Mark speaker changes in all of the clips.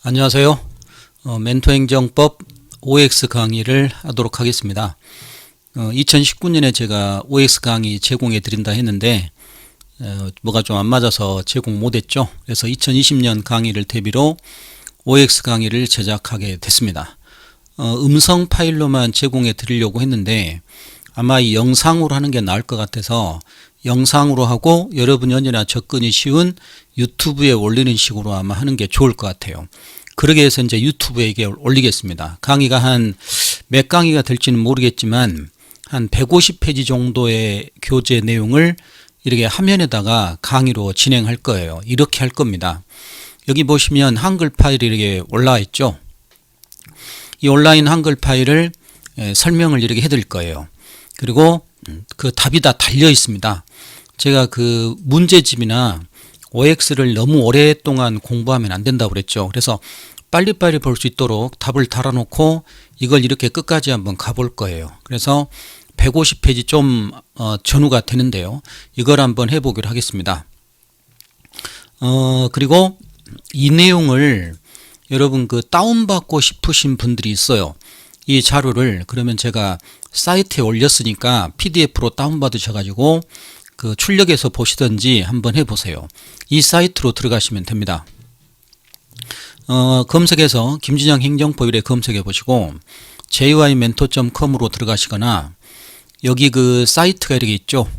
Speaker 1: 안녕하세요. 멘토행정법 OX 강의를 하도록 하겠습니다. 2019년에 제가 OX 강의 제공해 드린다 했는데 뭐가 좀 안 맞아서 제공 못했죠. 그래서 2020년 강의를 대비로 OX 강의를 제작하게 됐습니다. 음성 파일로만 제공해 드리려고 했는데 아마 이 영상으로 하는 게 나을 것 같아서 영상으로 하고 여러분이 언제나 접근이 쉬운 유튜브에 올리는 식으로 아마 하는 게 좋을 것 같아요. 그러기 위해서 이제 유튜브에 이게 올리겠습니다. 강의가 몇 강의가 될지는 모르겠지만 한 150페이지 정도의 교재 내용을 이렇게 화면에다가 강의로 진행할 거예요. 이렇게 할 겁니다. 여기 보시면 한글 파일이 이렇게 올라와 있죠. 이 온라인 한글 파일을 설명을 이렇게 해드릴 거예요. 그리고 그 답이 다 달려 있습니다. 제가 그 문제집이나 OX를 너무 오랫동안 공부하면 안 된다고 그랬죠. 그래서 빨리빨리 볼 수 있도록 답을 달아놓고 이걸 이렇게 끝까지 한번 가볼 거예요. 그래서 150페이지 좀 전후가 되는데요. 이걸 한번 해보기로 하겠습니다. 그리고 이 내용을 여러분 그 다운받고 싶으신 분들이 있어요. 이 자료를 그러면 제가 사이트에 올렸으니까 PDF로 다운받으셔가지고 그 출력해서 보시든지 한번 해보세요. 이 사이트로 들어가시면 됩니다. 검색해서 김진영 행정법일에 검색해 보시고 jymentor.com으로 들어가시거나 여기 그 사이트가 이렇게 있죠.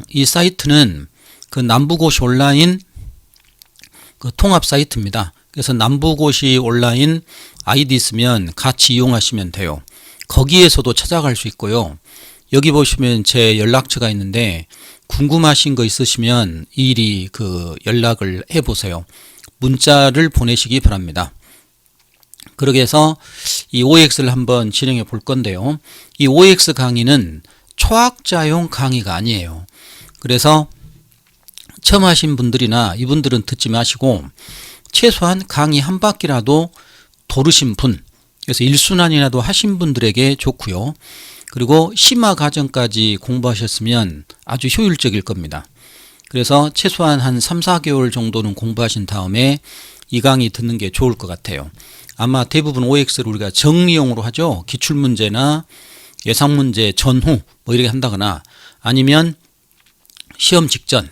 Speaker 1: 이 사이트는 그 남부고시 온라인 그 통합 사이트입니다. 그래서 남부고시 온라인 아이디 있으면 같이 이용하시면 돼요. 거기에서도 찾아갈 수 있고요. 여기 보시면 제 연락처가 있는데 궁금하신 거 있으시면 일이 그 연락을 해보세요. 문자를 보내시기 바랍니다. 그렇게 해서 이 OX를 한번 진행해 볼 건데요. 이 OX 강의는 초학자용 강의가 아니에요. 그래서 처음 하신 분들이나 이분들은 듣지 마시고 최소한 강의 한 바퀴라도 도르신 분, 그래서 1순환이라도 하신 분들에게 좋고요. 그리고 심화 과정까지 공부하셨으면 아주 효율적일 겁니다. 그래서 최소한 한 3-4개월 정도는 공부하신 다음에 이 강의 듣는 게 좋을 것 같아요. 아마 대부분 OX를 우리가 정리용으로 하죠. 기출문제나 예상문제 전후 뭐 이렇게 한다거나 아니면 시험 직전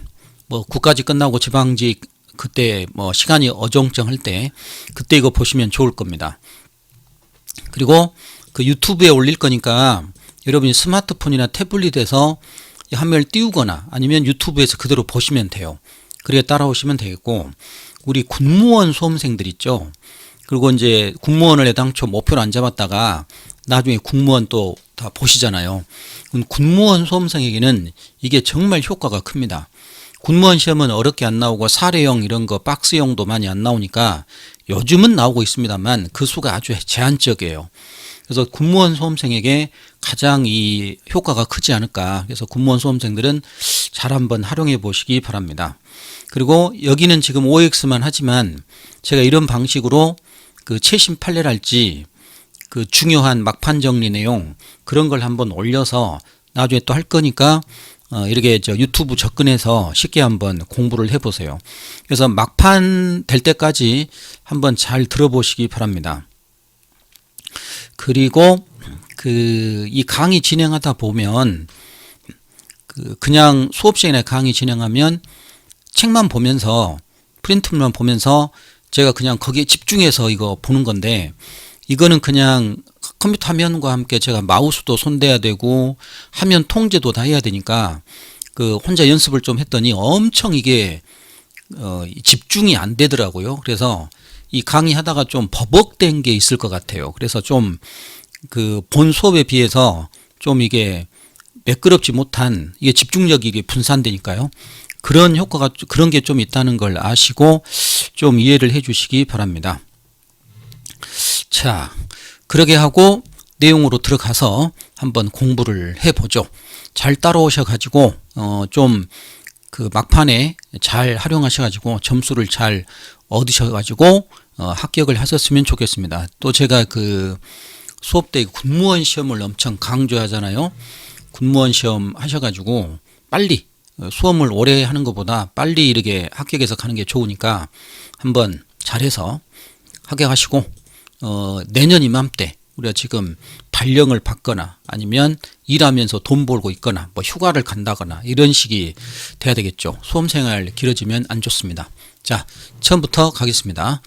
Speaker 1: 뭐 국가직 끝나고 지방직 그때 뭐 시간이 어정쩡할 때 그때 이거 보시면 좋을 겁니다. 그리고 그 유튜브에 올릴 거니까 여러분이 스마트폰이나 태블릿에서 화면을 띄우거나 아니면 유튜브에서 그대로 보시면 돼요. 그렇게 따라오시면 되겠고 우리 군무원 수험생들 있죠. 그리고 이제 군무원을 애당초 목표로 안 잡았다가 나중에 군무원 또 다 보시잖아요. 군무원 수험생에게는 이게 정말 효과가 큽니다. 군무원 시험은 어렵게 안 나오고 사례형 이런 거 박스형도 많이 안 나오니까 요즘은 나오고 있습니다만 그 수가 아주 제한적이에요. 그래서 군무원 수험생에게 가장 이 효과가 크지 않을까. 그래서 군무원 수험생들은 잘 한번 활용해 보시기 바랍니다. 그리고 여기는 지금 OX만 하지만 제가 이런 방식으로 그 최신 판례랄지 그 중요한 막판 정리 내용 그런 걸 한번 올려서 나중에 또 할 거니까 이렇게 저 유튜브 접근해서 쉽게 한번 공부를 해보세요. 그래서 막판 될 때까지 한번 잘 들어보시기 바랍니다. 그리고 이 강의 진행하다 보면 그냥 수업 시간에 강의 진행하면 책만 보면서 프린트만 보면서 제가 그냥 거기에 집중해서 이거 보는 건데 이거는 그냥 컴퓨터 화면과 함께 제가 마우스도 손대야 되고 화면 통제도 다 해야 되니까 그 혼자 연습을 좀 했더니 엄청 이게 집중이 안 되더라고요. 그래서 이 강의 하다가 좀 버벅된 게 있을 것 같아요. 그래서 좀 그 본 수업에 비해서 좀 이게 매끄럽지 못한 이게 집중력이 이게 분산되니까요. 그런 효과가 그런 게 좀 있다는 걸 아시고 좀 이해를 해 주시기 바랍니다. 자, 그러게 하고 내용으로 들어가서 한번 공부를 해보죠. 잘 따라오셔가지고 좀 그 막판에 잘 활용하셔가지고 점수를 잘 얻으셔가지고 합격을 하셨으면 좋겠습니다. 또 제가 그 수업 때 군무원 시험을 엄청 강조하잖아요. 군무원 시험 하셔가지고 빨리 수험을 오래 하는 것보다 빨리 이렇게 합격해서 가는 게 좋으니까 한번 잘해서 하게 하시고 내년 이맘때 우리가 지금 발령을 받거나 아니면 일하면서 돈 벌고 있거나 뭐 휴가를 간다거나 이런 식이 돼야 되겠죠. 수험생활 길어지면 안 좋습니다. 자, 처음부터 가겠습니다.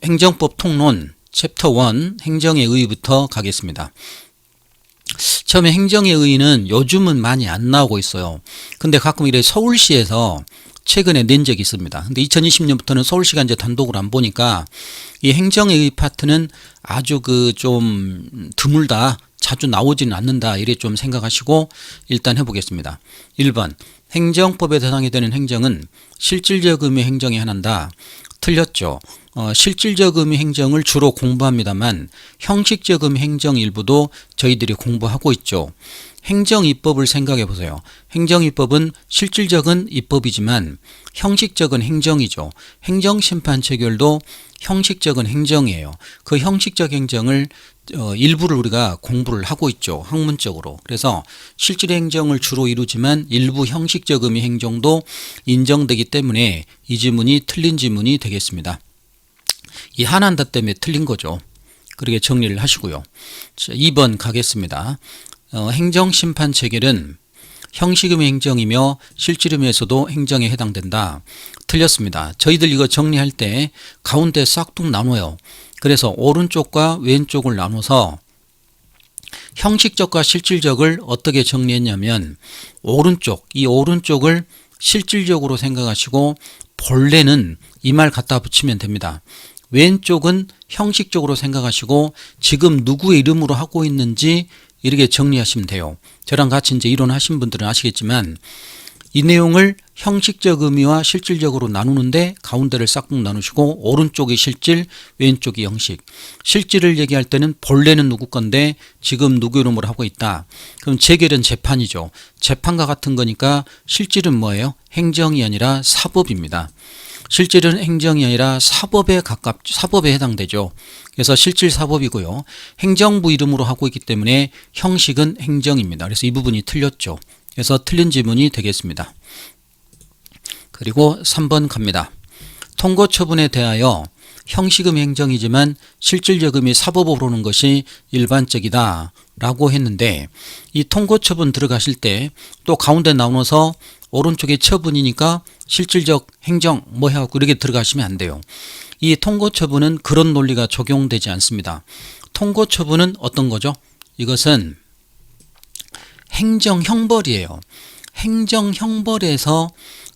Speaker 1: 행정법 통론 챕터 1 행정의 의의부터 가겠습니다. 처음에 행정의 의의는 요즘은 많이 안 나오고 있어요. 근데 가끔 이래 서울시에서 최근에 낸 적이 있습니다. 근데 2020년부터는 서울시가 이제 단독으로 안 보니까 이 행정의 의의 파트는 아주 좀 드물다, 자주 나오지는 않는다, 이래 좀 생각하시고 일단 해보겠습니다. 1번 행정법의 대상이 되는 행정은 실질적 의미의 행정이 하나다. 틀렸죠. 실질적 의미 행정을 주로 공부합니다만 형식적 의미 행정 일부도 저희들이 공부하고 있죠. 행정입법을 생각해 보세요. 행정입법은 실질적은 입법이지만 형식적은 행정이죠. 행정심판 체결도 형식적은 행정이에요. 그 형식적 행정을 일부를 우리가 공부를 하고 있죠. 학문적으로. 그래서 실질 행정을 주로 이루지만 일부 형식적 의미 행정도 인정되기 때문에 이 지문이 틀린 지문이 되겠습니다. 이 한한다 때문에 틀린 거죠. 그렇게 정리를 하시고요. 자, 2번 가겠습니다. 행정심판 체결은 형식의미 행정이며 실질의미에서도 행정에 해당된다. 틀렸습니다. 저희들 이거 정리할 때 가운데 싹둑 나눠요. 그래서 오른쪽과 왼쪽을 나눠서 형식적과 실질적을 어떻게 정리했냐면 이 오른쪽을 실질적으로 생각하시고 본래는 이 말 갖다 붙이면 됩니다. 왼쪽은 형식적으로 생각하시고 지금 누구의 이름으로 하고 있는지 이렇게 정리하시면 돼요. 저랑 같이 이제 이론하신 분들은 아시겠지만 이 내용을 형식적 의미와 실질적으로 나누는데 가운데를 싹둑 나누시고 오른쪽이 실질, 왼쪽이 형식. 실질을 얘기할 때는 본래는 누구 건데 지금 누구 이름으로 하고 있다. 그럼 재결은 재판이죠. 재판과 같은 거니까 실질은 뭐예요? 행정이 아니라 사법입니다. 실질은 행정이 아니라 사법에 해당되죠. 그래서 실질 사법이고요. 행정부 이름으로 하고 있기 때문에 형식은 행정입니다. 그래서 이 부분이 틀렸죠. 그래서 틀린 지문이 되겠습니다. 그리고 3번 갑니다. 통고 처분에 대하여 형식은 행정이지만 실질적 의미 사법으로 오는 것이 일반적이다 라고 했는데 이 통고 처분 들어가실 때 또 가운데 나눠서 오른쪽에 처분이니까 실질적 행정 뭐 해갖고 이렇게 들어가시면 안 돼요. 이 통고 처분은 그런 논리가 적용되지 않습니다. 통고 처분은 어떤 거죠? 이것은 행정형벌이에요. 행정형벌에서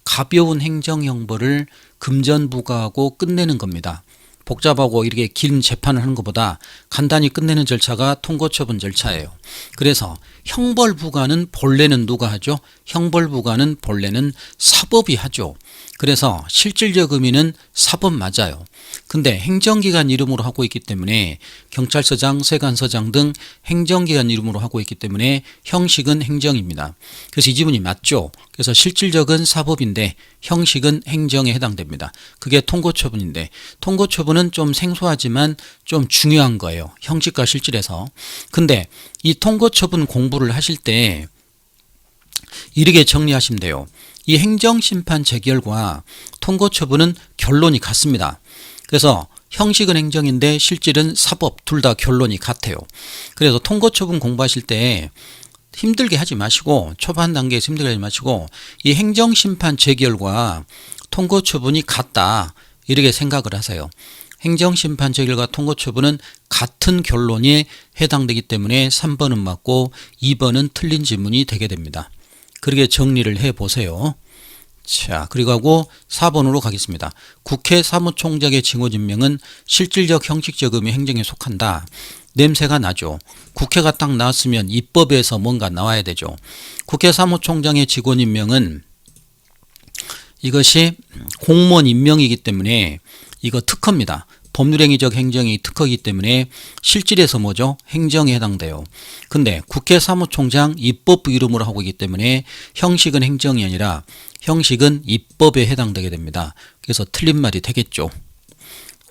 Speaker 1: 가벼운 행정형벌을 금전부과하고 끝내는 겁니다. 복잡하고 이렇게 긴 재판을 하는 것보다 간단히 끝내는 절차가 통고처분 절차예요. 그래서 형벌부과는 본래는 누가 하죠? 형벌부과는 본래는 사법이 하죠. 그래서 실질적 의미는 사법 맞아요. 근데 행정기관 이름으로 하고 있기 때문에 경찰서장, 세관서장 등 행정기관 이름으로 하고 있기 때문에 형식은 행정입니다. 그래서 이 지문이 맞죠. 그래서 실질적은 사법인데 형식은 행정에 해당됩니다. 그게 통고처분인데 통고처분은 좀 생소하지만 좀 중요한 거예요. 형식과 실질에서. 근데 이 통고처분 공부를 하실 때 이렇게 정리하시면 돼요. 이 행정심판 재결과 통고처분은 결론이 같습니다. 그래서 형식은 행정인데 실질은 사법, 둘 다 결론이 같아요. 그래서 통고처분 공부하실 때 힘들게 하지 마시고 초반 단계에서 힘들게 하지 마시고 이 행정심판 재결과 통고처분이 같다 이렇게 생각을 하세요. 행정심판 재결과 통고처분은 같은 결론에 해당되기 때문에 3번은 맞고 2번은 틀린 지문이 되게 됩니다. 그렇게 정리를 해보세요. 자, 그리고 하고 4번으로 가겠습니다. 국회 사무총장의 징후진명은 실질적 형식적 의미 행정에 속한다. 냄새가 나죠. 국회가 딱 나왔으면 입법에서 뭔가 나와야 되죠. 국회 사무총장의 직원임명은 이것이 공무원 임명이기 때문에 이거 특허입니다. 법률행위적 행정이 특허이기 때문에 실질에서 뭐죠? 행정에 해당돼요. 근데 국회 사무총장 입법부 이름으로 하고 있기 때문에 형식은 행정이 아니라 형식은 입법에 해당되게 됩니다. 그래서 틀린 말이 되겠죠.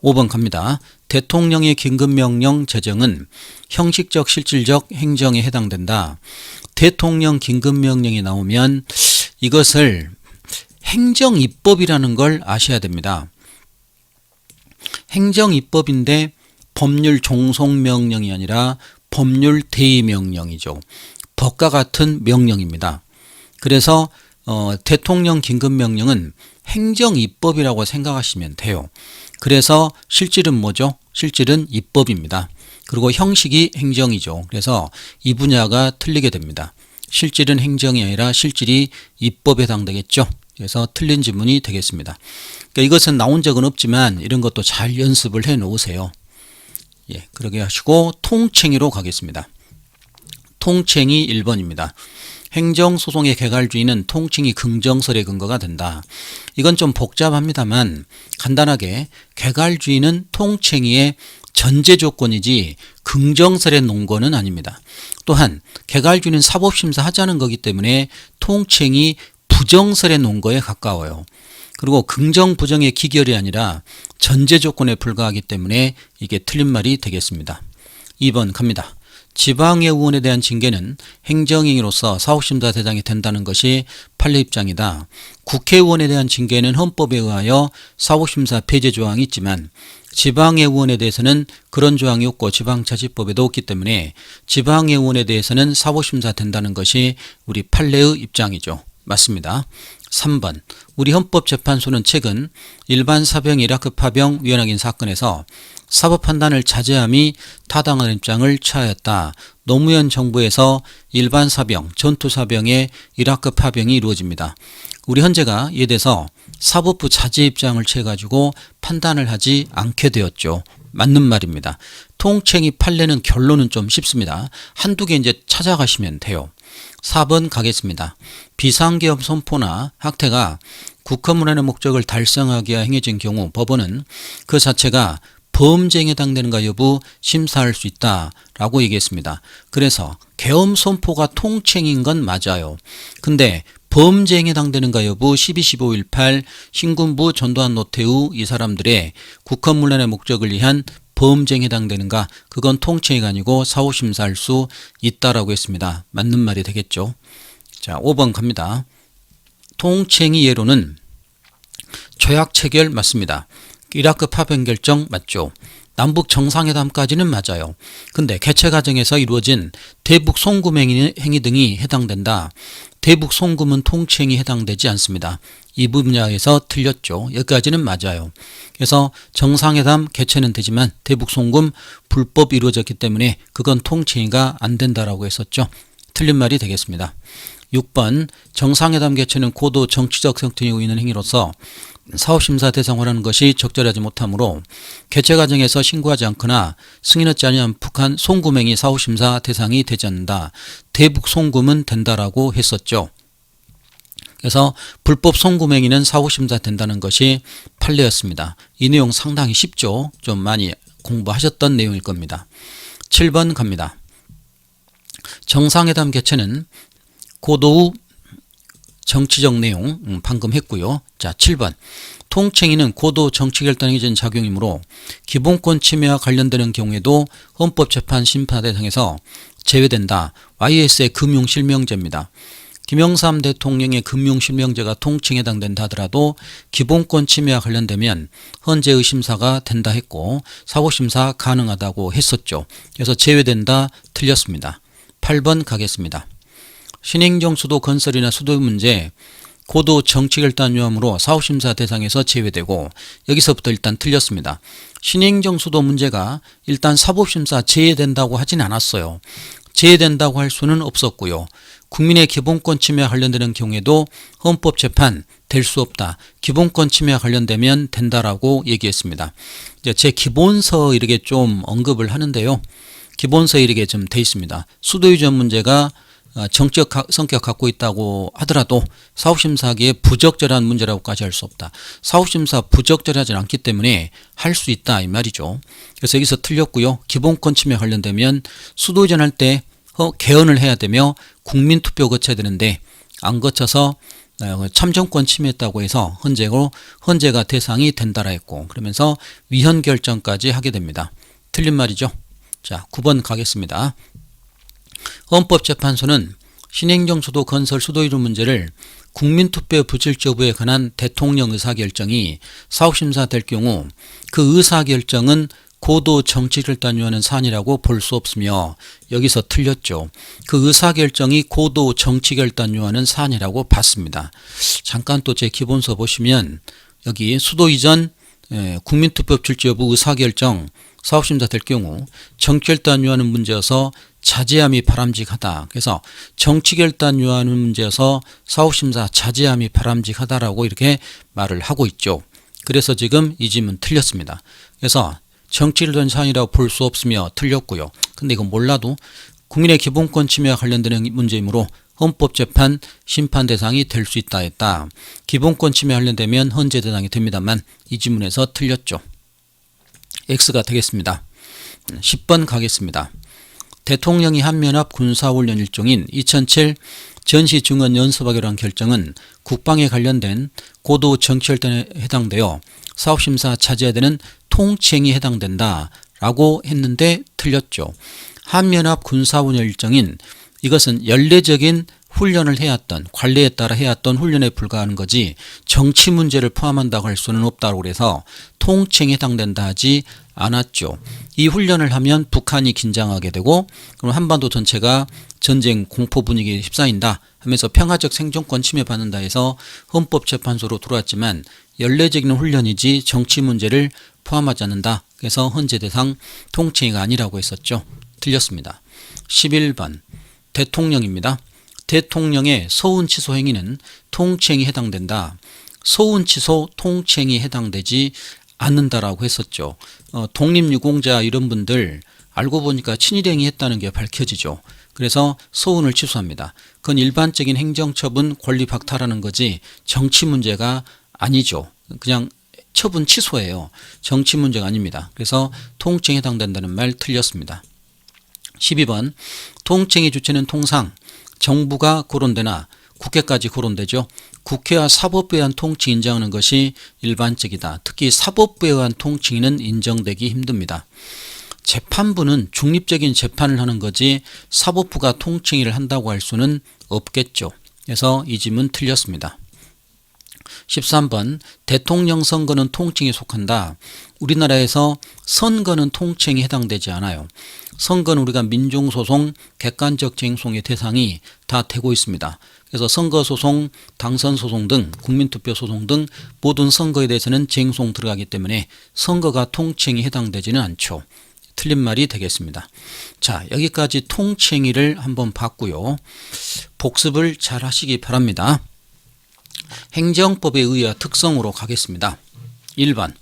Speaker 1: 5번 갑니다. 대통령의 긴급명령 제정은 형식적 실질적 행정에 해당된다. 대통령 긴급명령이 나오면 이것을 행정입법이라는 걸 아셔야 됩니다. 행정입법인데 법률 종속명령이 아니라 법률 대의명령이죠. 법과 같은 명령입니다. 그래서 대통령 긴급명령은 행정입법이라고 생각하시면 돼요. 그래서 실질은 뭐죠? 실질은 입법입니다. 그리고 형식이 행정이죠. 그래서 이 분야가 틀리게 됩니다. 실질은 행정이 아니라 실질이 입법에 해당되겠죠. 그래서 틀린 지문이 되겠습니다. 그러니까 이것은 나온 적은 없지만 이런 것도 잘 연습을 해 놓으세요. 예, 그러게 하시고 통칭의로 가겠습니다. 통칭의 1번입니다. 행정소송의 개괄주의는 통칭이 긍정설의 근거가 된다. 이건 좀 복잡합니다만 간단하게 개괄주의는 통칭의의 전제 조건이지 긍정설의 논거는 아닙니다. 또한 개괄주의는 사법심사 하자는 거기 때문에 통칭이 부정설의 논거에 가까워요. 그리고 긍정 부정의 기결이 아니라 전제 조건에 불과하기 때문에 이게 틀린 말이 되겠습니다. 2번 갑니다. 지방의원에 대한 징계는 행정행위로서 사법심사 대상이 된다는 것이 판례 입장이다. 국회의원에 대한 징계는 헌법에 의하여 사법심사 폐지 조항이 있지만 지방의원에 대해서는 그런 조항이 없고 지방자치법에도 없기 때문에 지방의원에 대해서는 사법심사 된다는 것이 우리 판례의 입장이죠. 맞습니다. 3번 우리 헌법재판소는 최근 일반 사병 이라크 파병 위헌 사건에서 사법 판단을 자제함이 타당한 입장을 취하였다. 노무현 정부에서 일반 사병, 전투 사병의 이라크 파병이 이루어집니다. 우리 헌재가 이에 대해서 사법부 자제 입장을 취해가지고 판단을 하지 않게 되었죠. 맞는 말입니다. 통칭의 판례는 결론은 좀 쉽습니다. 한두 개 이제 찾아가시면 돼요. 4번 가겠습니다. 비상계엄 선포나 학태가 국헌문안의 목적을 달성하기 위해 행해진 경우 법원은 그 자체가 범죄에 해당되는가 여부 심사할 수 있다라고 얘기했습니다. 그래서 계엄 선포가 통칭인 건 맞아요. 근데 범죄에 해당되는가 여부 12.15.18 신군부 전두환 노태우 이 사람들의 국헌문안의 목적을 위한 범죄에 해당되는가 그건 통칭이 아니고 사후심사할 수 있다라고 했습니다. 맞는 말이 되겠죠. 자 5번 갑니다. 통칭의 예로는 조약 체결 맞습니다. 이라크 파병 결정 맞죠. 남북 정상회담까지는 맞아요. 근데 개최 과정에서 이루어진 대북 송금 행위 등이 해당된다. 대북 송금은 통칭이 해당되지 않습니다. 이 분야에서 틀렸죠. 여기까지는 맞아요. 그래서 정상회담 개최는 되지만 대북 송금 불법 이루어졌기 때문에 그건 통칭이가 안 된다라고 했었죠. 틀린 말이 되겠습니다. 6번 정상회담 개최는 고도 정치적 성격이 있는 행위로서 사법심사 대상화라는 것이 적절하지 못하므로 개최 과정에서 신고하지 않거나 승인하지 아니한 북한 송금행위 사법심사 대상이 되지 않는다. 대북 송금은 된다라고 했었죠. 그래서 불법 송금행위는 사법심사 된다는 것이 판례였습니다. 이 내용 상당히 쉽죠. 좀 많이 공부하셨던 내용일 겁니다. 7번 갑니다. 정상회담 개최는 고도의 정치적 내용 방금 했고요. 자 7번 통칭의는 고도 정치결단에 전 작용이므로 기본권 침해와 관련되는 경우에도 헌법재판 심판 대상에서 제외된다. YS의 금융실명제입니다. 김영삼 대통령의 금융실명제가 통칭에 해당된다 하더라도 기본권 침해와 관련되면 헌재의 심사가 된다 했고 사고심사 가능하다고 했었죠. 그래서 제외된다 틀렸습니다. 8번 가겠습니다. 신행정 수도 건설이나 수도 문제 고도 정치결단 요함으로 사후심사 대상에서 제외되고 여기서부터 일단 틀렸습니다. 신행정 수도 문제가 일단 사법심사 제외된다고 하진 않았어요. 제외된다고 할 수는 없었고요. 국민의 기본권 침해와 관련되는 경우에도 헌법재판 될 수 없다. 기본권 침해와 관련되면 된다라고 얘기했습니다. 이제 제 기본서 이렇게 좀 언급을 하는데요. 기본서에 이렇게 좀 돼 있습니다. 수도 이전 문제가 정치적 성격 갖고 있다고 하더라도 사법심사하기에 부적절한 문제라고까지 할 수 없다. 사법심사 부적절하지 않기 때문에 할 수 있다 이 말이죠. 그래서 여기서 틀렸고요. 기본권 침해 관련되면 수도 이전할 때 개헌을 해야 되며 국민투표 거쳐야 되는데 안 거쳐서 참정권 침해했다고 해서 헌재가 대상이 된다라 했고 그러면서 위헌 결정까지 하게 됩니다. 틀린 말이죠. 자 9번 가겠습니다. 헌법재판소는 신행정수도 건설 수도 이루 문제를 국민투표에 붙일지 여부에 관한 대통령 의사결정이 사후심사될 경우 그 의사결정은 고도 정치결단위원회 사안이라고 볼 수 없으며 여기서 틀렸죠. 그 의사결정이 고도 정치결단위원회 사안이라고 봤습니다. 잠깐 또 제 기본서 보시면 여기 수도 이전 국민투표 붙일지 여부 의사결정 사후심사 될 경우 정치결단위원회 문제여서 자제함이 바람직하다. 그래서 정치결단위원회 문제여서 사후심사 자제함이 바람직하다라고 이렇게 말을 하고 있죠. 그래서 지금 이 질문 틀렸습니다. 그래서 정치결단 사안이라고 볼 수 없으며 틀렸고요. 근데 이건 몰라도 국민의 기본권 침해와 관련되는 문제이므로 헌법재판 심판 대상이 될 수 있다 했다. 기본권 침해 관련되면 헌재 대상이 됩니다만 이 지문에서 틀렸죠. X가 되겠습니다. 10번 가겠습니다. 대통령이 한미연합 군사훈련 일종인 2007 전시증원연습하기로 한 결정은 국방에 관련된 고도 정치결단에 해당되어 사업심사 자제해야 되는 통치행위에 해당된다 라고 했는데 틀렸죠. 한미연합 군사훈련 일정인 이것은 연례적인 훈련을 해왔던 관례에 따라 해왔던 훈련에 불과하는 거지 정치 문제를 포함한다고 할 수는 없다고 그래서 통치행위에 해당된다 하지 않았죠. 이 훈련을 하면 북한이 긴장하게 되고 그럼 한반도 전체가 전쟁 공포 분위기에 휩싸인다 하면서 평화적 생존권 침해받는다 해서 헌법재판소로 들어왔지만 연례적인 훈련이지 정치 문제를 포함하지 않는다. 그래서 헌재 대상 통치행위가 아니라고 했었죠. 틀렸습니다. 11번 대통령입니다. 대통령의 서운 취소 행위는 통치행위에 해당된다. 서운 취소 통치행위에 해당되지 않는다라고 했었죠. 독립유공자 이런 분들 알고 보니까 친일행위 했다는 게 밝혀지죠. 그래서 서운을 취소합니다. 그건 일반적인 행정처분 권리 박탈하는 거지 정치 문제가 아니죠. 그냥 처분 취소예요. 정치 문제가 아닙니다. 그래서 통치행위에 해당된다는 말 틀렸습니다. 12번 통치행위 주체는 통상 정부가 거론되나 국회까지 거론되죠. 국회와 사법부에 의한 통치 인정하는 것이 일반적이다. 특히 사법부에 의한 통치는 인정되기 힘듭니다. 재판부는 중립적인 재판을 하는 거지 사법부가 통치를 한다고 할 수는 없겠죠. 그래서 이 질문 틀렸습니다. 13번 대통령 선거는 통칭에 속한다. 우리나라에서 선거는 통칭에 해당되지 않아요. 선거는 우리가 민중소송, 객관적 쟁송의 대상이 다 되고 있습니다. 그래서 선거소송, 당선소송 등 국민투표소송 등 모든 선거에 대해서는 쟁송 들어가기 때문에 선거가 통칭에 해당되지는 않죠. 틀린 말이 되겠습니다. 자, 여기까지 통칭의를 한번 봤고요. 복습을 잘 하시기 바랍니다. 행정법의 의의와 특성으로 가겠습니다. 1번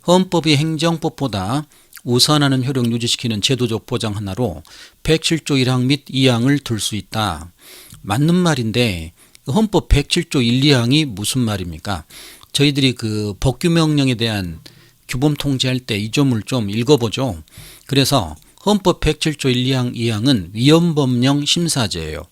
Speaker 1: 헌법이 행정법보다 우선하는 효력 유지시키는 제도적 보장 하나로 107조 1항 및 2항을 들 수 있다. 맞는 말인데 헌법 107조 1, 2항이 무슨 말입니까? 저희들이 그 법규명령에 대한 규범 통제할 때 이 점을 좀 읽어보죠. 그래서 헌법 107조 1, 2항, 2항은 위헌법령 심사제예요.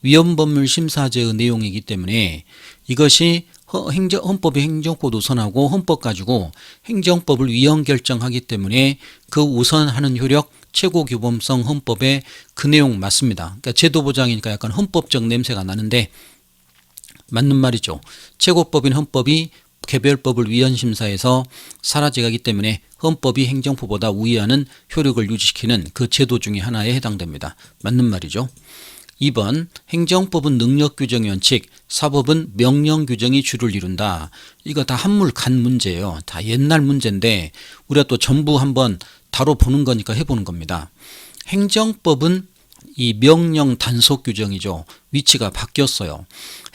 Speaker 1: 위헌법률 심사제의 내용이기 때문에 이것이 헌법이 행정법 우선하고 헌법 가지고 행정법을 위헌 결정하기 때문에 그 우선하는 효력 최고규범성 헌법의 그 내용 맞습니다. 그러니까 제도보장이니까 약간 헌법적 냄새가 나는데 맞는 말이죠. 최고법인 헌법이 개별법을 위헌심사에서 사라져가기 때문에 헌법이 행정법보다 우위하는 효력을 유지시키는 그 제도 중에 하나에 해당됩니다. 맞는 말이죠. 2번 행정법은 능력규정의 원칙, 사법은 명령규정이 주를 이룬다. 이거 다 한물 간 문제예요. 다 옛날 문제인데 우리가 또 전부 한번 다뤄보는 거니까 해보는 겁니다. 행정법은 이 명령 단속 규정이죠. 위치가 바뀌었어요.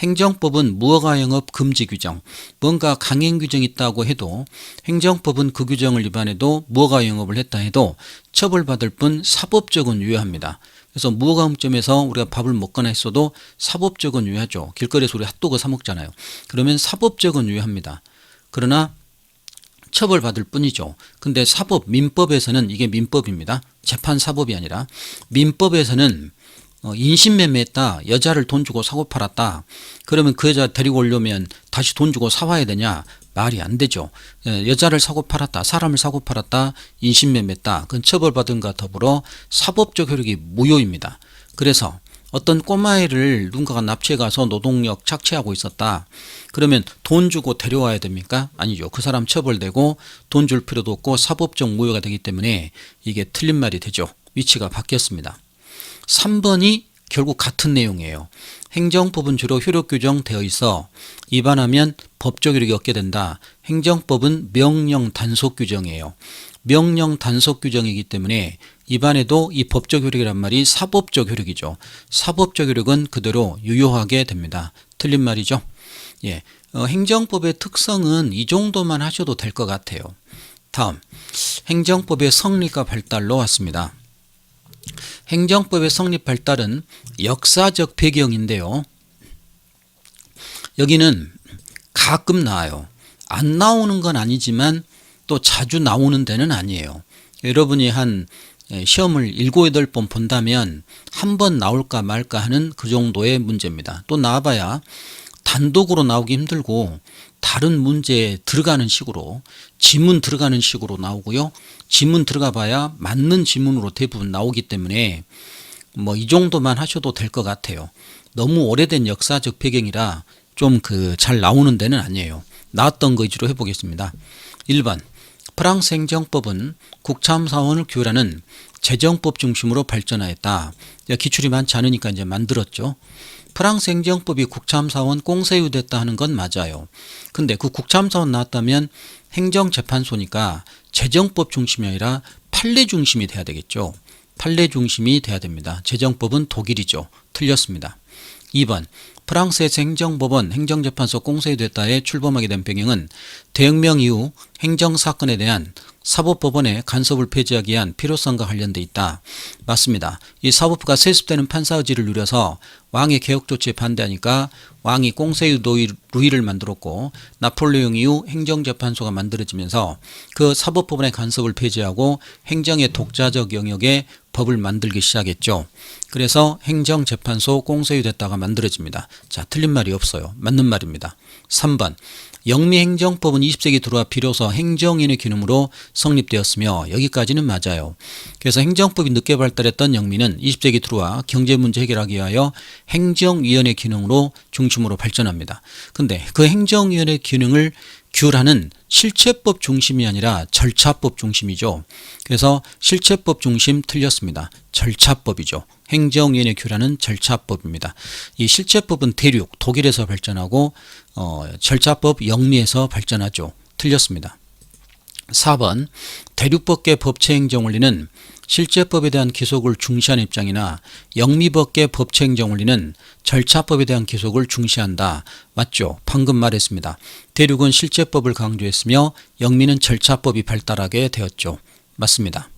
Speaker 1: 행정법은 무허가 영업 금지 규정, 뭔가 강행 규정이 있다고 해도 행정법은 그 규정을 위반해도 무허가 영업을 했다 해도 처벌받을 뿐 사법적은 유효합니다. 그래서 무허가 음점에서 우리가 밥을 먹거나 했어도 사법적은 유효하죠. 길거리에서 우리 핫도그 사 먹잖아요. 그러면 사법적은 유효합니다. 그러나 처벌받을 뿐이죠. 근데 사법, 민법에서는 이게 민법입니다. 재판사법이 아니라 민법에서는 인신매매했다. 여자를 돈 주고 사고 팔았다. 그러면 그 여자 데리고 오려면 다시 돈 주고 사와야 되냐? 말이 안 되죠. 여자를 사고 팔았다. 사람을 사고 팔았다. 인신매매했다. 그건 처벌받은 것과 더불어 사법적 효력이 무효입니다. 그래서 어떤 꼬마애를 누군가가 납치해 가서 노동력 착취하고 있었다. 그러면 돈 주고 데려와야 됩니까? 아니죠. 그 사람 처벌되고 돈 줄 필요도 없고 사법적 무효가 되기 때문에 이게 틀린 말이 되죠. 위치가 바뀌었습니다. 3번이 결국 같은 내용이에요. 행정법은 주로 효력 규정되어 있어 위반하면 법적 효력이 얻게 된다. 행정법은 명령 단속 규정이에요. 명령 단속 규정이기 때문에 위반해도 이 법적 효력이란 말이 사법적 효력이죠. 사법적 효력은 그대로 유효하게 됩니다. 틀린 말이죠. 예, 행정법의 특성은 이 정도만 하셔도 될 것 같아요. 다음, 행정법의 성립과 발달로 왔습니다. 행정법의 성립 발달은 역사적 배경인데요. 여기는 가끔 나와요. 안 나오는 건 아니지만 또 자주 나오는 데는 아니에요. 여러분이 한 시험을 7, 8번 본다면 한 번 나올까 말까 하는 그 정도의 문제입니다. 또 나와봐야 단독으로 나오기 힘들고 다른 문제에 들어가는 식으로 지문 들어가는 식으로 나오고요. 지문 들어가 봐야 맞는 지문으로 대부분 나오기 때문에 뭐 이 정도만 하셔도 될 것 같아요. 너무 오래된 역사적 배경이라 좀 잘 나오는 데는 아니에요. 나왔던 거 위주로 해보겠습니다. 1번, 프랑스 행정법은 국참사원을 규율하는 재정법 중심으로 발전하였다. 기출이 많지 않으니까 이제 만들었죠. 프랑스 행정법이 국참사원 꽁세유됐다 하는 건 맞아요. 근데 그 국참사원 나왔다면 행정재판소니까 재정법 중심이 아니라 판례 중심이 돼야 되겠죠. 판례 중심이 돼야 됩니다. 재정법은 독일이죠. 틀렸습니다. 2번, 프랑스에서 행정법원, 행정재판소 꽁세유됐다에 출범하게 된 배경은 대혁명 이후 행정사건에 대한 사법법원의 간섭을 폐지하기 위한 필요성과 관련돼 있다. 맞습니다. 이 사법부가 세습되는 판사 의지를 누려서 왕의 개혁 조치에 반대하니까 왕이 꽁세유 루이를 만들었고 나폴레옹 이후 행정재판소가 만들어지면서 그 사법법원의 간섭을 폐지하고 행정의 독자적 영역에 법을 만들기 시작했죠. 그래서 행정재판소 꽁세유 됐다가 만들어집니다. 자, 틀린 말이 없어요. 맞는 말입니다. 3번, 영미행정법은 20세기 들어와 비로소 행정위원회 기능으로 성립되었으며 여기까지는 맞아요. 그래서 행정법이 늦게 발달했던 영미는 20세기 들어와 경제문제 해결하기 위하여 행정위원회 기능으로 중심으로 발전합니다. 근데 그 행정위원회 기능을 규율하는 실체법 중심이 아니라 절차법 중심이죠. 그래서 실체법 중심 틀렸습니다. 절차법이죠. 행정위원회 규율하는 절차법입니다. 이 실체법은 대륙, 독일에서 발전하고 절차법 영미에서 발전하죠. 틀렸습니다. 4번, 대륙법계 법체행정원리는 실제법에 대한 기속을 중시하는 입장이나 영미법계 법체행정원리는 절차법에 대한 기속을 중시한다. 맞죠? 방금 말했습니다. 대륙은 실제법을 강조했으며 영미는 절차법이 발달하게 되었죠. 맞습니다.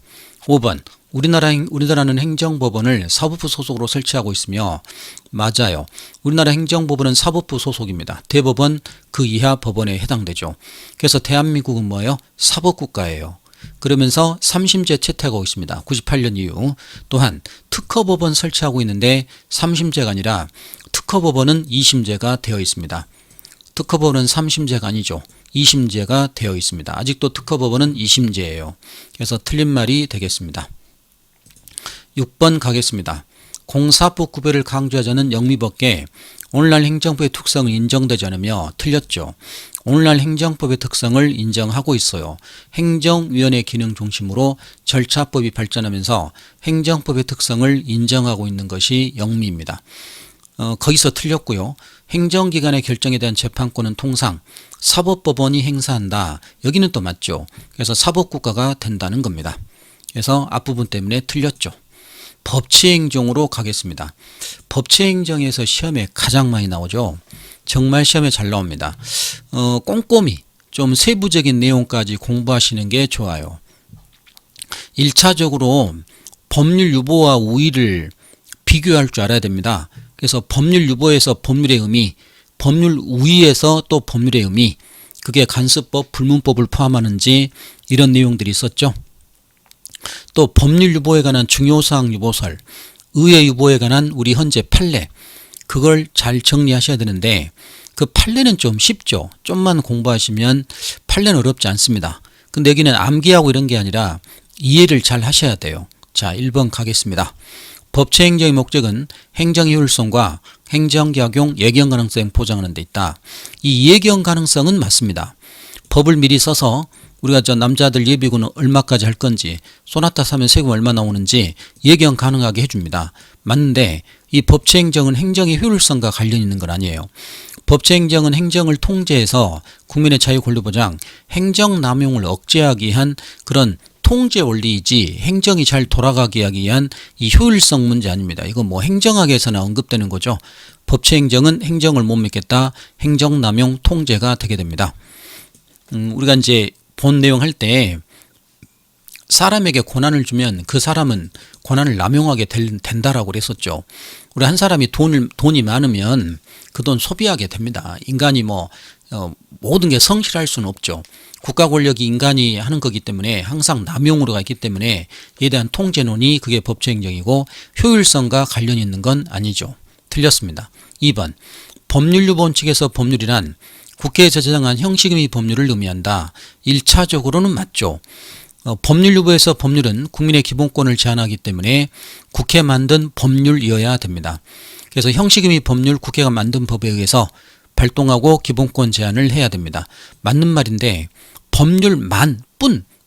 Speaker 1: 5번, 우리나라는 행정법원을 사법부 소속으로 설치하고 있으며 맞아요. 우리나라 행정법원은 사법부 소속입니다. 대법원 그 이하 법원에 해당되죠. 그래서 대한민국은 뭐예요? 사법국가예요. 그러면서 3심제 채택하고 있습니다. 98년 이후. 또한 특허법원 설치하고 있는데 3심제가 아니라 특허법원은 2심제가 되어 있습니다. 특허법원은 3심제가 아니죠. 2심제가 되어 있습니다. 아직도 특허법원은 2심제예요. 그래서 틀린 말이 되겠습니다. 6번 가겠습니다. 공사법 구별을 강조하자는 영미법계 오늘날 행정법의 특성을 인정되지 않으며 틀렸죠. 오늘날 행정법의 특성을 인정하고 있어요. 행정위원회 기능 중심으로 절차법이 발전하면서 행정법의 특성을 인정하고 있는 것이 영미입니다. 거기서 틀렸고요. 행정기관의 결정에 대한 재판권은 통상 사법법원이 행사한다. 여기는 또 맞죠. 그래서 사법국가가 된다는 겁니다. 그래서 앞부분 때문에 틀렸죠. 법치행정으로 가겠습니다. 법치행정에서 시험에 가장 많이 나오죠. 정말 시험에 잘 나옵니다. 꼼꼼히 좀 세부적인 내용까지 공부하시는 게 좋아요. 1차적으로 법률 유보와 우위를 비교할 줄 알아야 됩니다. 그래서 법률 유보에서 법률의 의미, 법률 우위에서 또 법률의 의미, 그게 간수법, 불문법을 포함하는지 이런 내용들이 있었죠. 또 법률 유보에 관한 중요사항 유보설, 의회 유보에 관한 우리 현재 판례, 그걸 잘 정리하셔야 되는데 그 판례는 좀 쉽죠. 좀만 공부하시면 판례는 어렵지 않습니다. 근데 여기는 암기하고 이런 게 아니라 이해를 잘 하셔야 돼요. 자, 1번 가겠습니다. 법치 행정의 목적은 행정 효율성과 행정 작용 예견 가능성 보장하는 데 있다. 이 예견 가능성은 맞습니다. 법을 미리 써서 우리가 남자들 예비군은 얼마까지 할 건지, 소나타 사면 세금 얼마 나오는지 예견 가능하게 해줍니다. 맞는데 이 법치 행정은 행정의 효율성과 관련 있는 건 아니에요. 법치 행정은 행정을 통제해서 국민의 자유 권리 보장, 행정 남용을 억제하기 위한 그런 통제 원리이지 행정이 잘 돌아가게 하기 위한 이 효율성 문제 아닙니다. 이건 뭐 행정학에서나 언급되는 거죠. 법치 행정은 행정을 못 믿겠다. 행정 남용 통제가 되게 됩니다. 우리가 이제 본 내용 할 때 사람에게 권한을 주면 그 사람은 권한을 남용하게 된다라고 그랬었죠. 우리 한 사람이 돈이 많으면 그 돈 소비하게 됩니다. 인간이 모든 게 성실할 수는 없죠. 국가 권력이 인간이 하는 거기 때문에 항상 남용으로 가기 때문에 이에 대한 통제론이 그게 법치 행정이고 효율성과 관련이 있는 건 아니죠. 틀렸습니다. 2번 법률유보 측에서 법률이란 국회에서 제정한 형식임의 법률을 의미한다. 1차적으로는 맞죠. 법률유보에서 법률은 국민의 기본권을 제한하기 때문에 국회 만든 법률이어야 됩니다. 그래서 형식임의 법률 국회가 만든 법에 의해서 발동하고 기본권 제한을 해야 됩니다. 맞는 말인데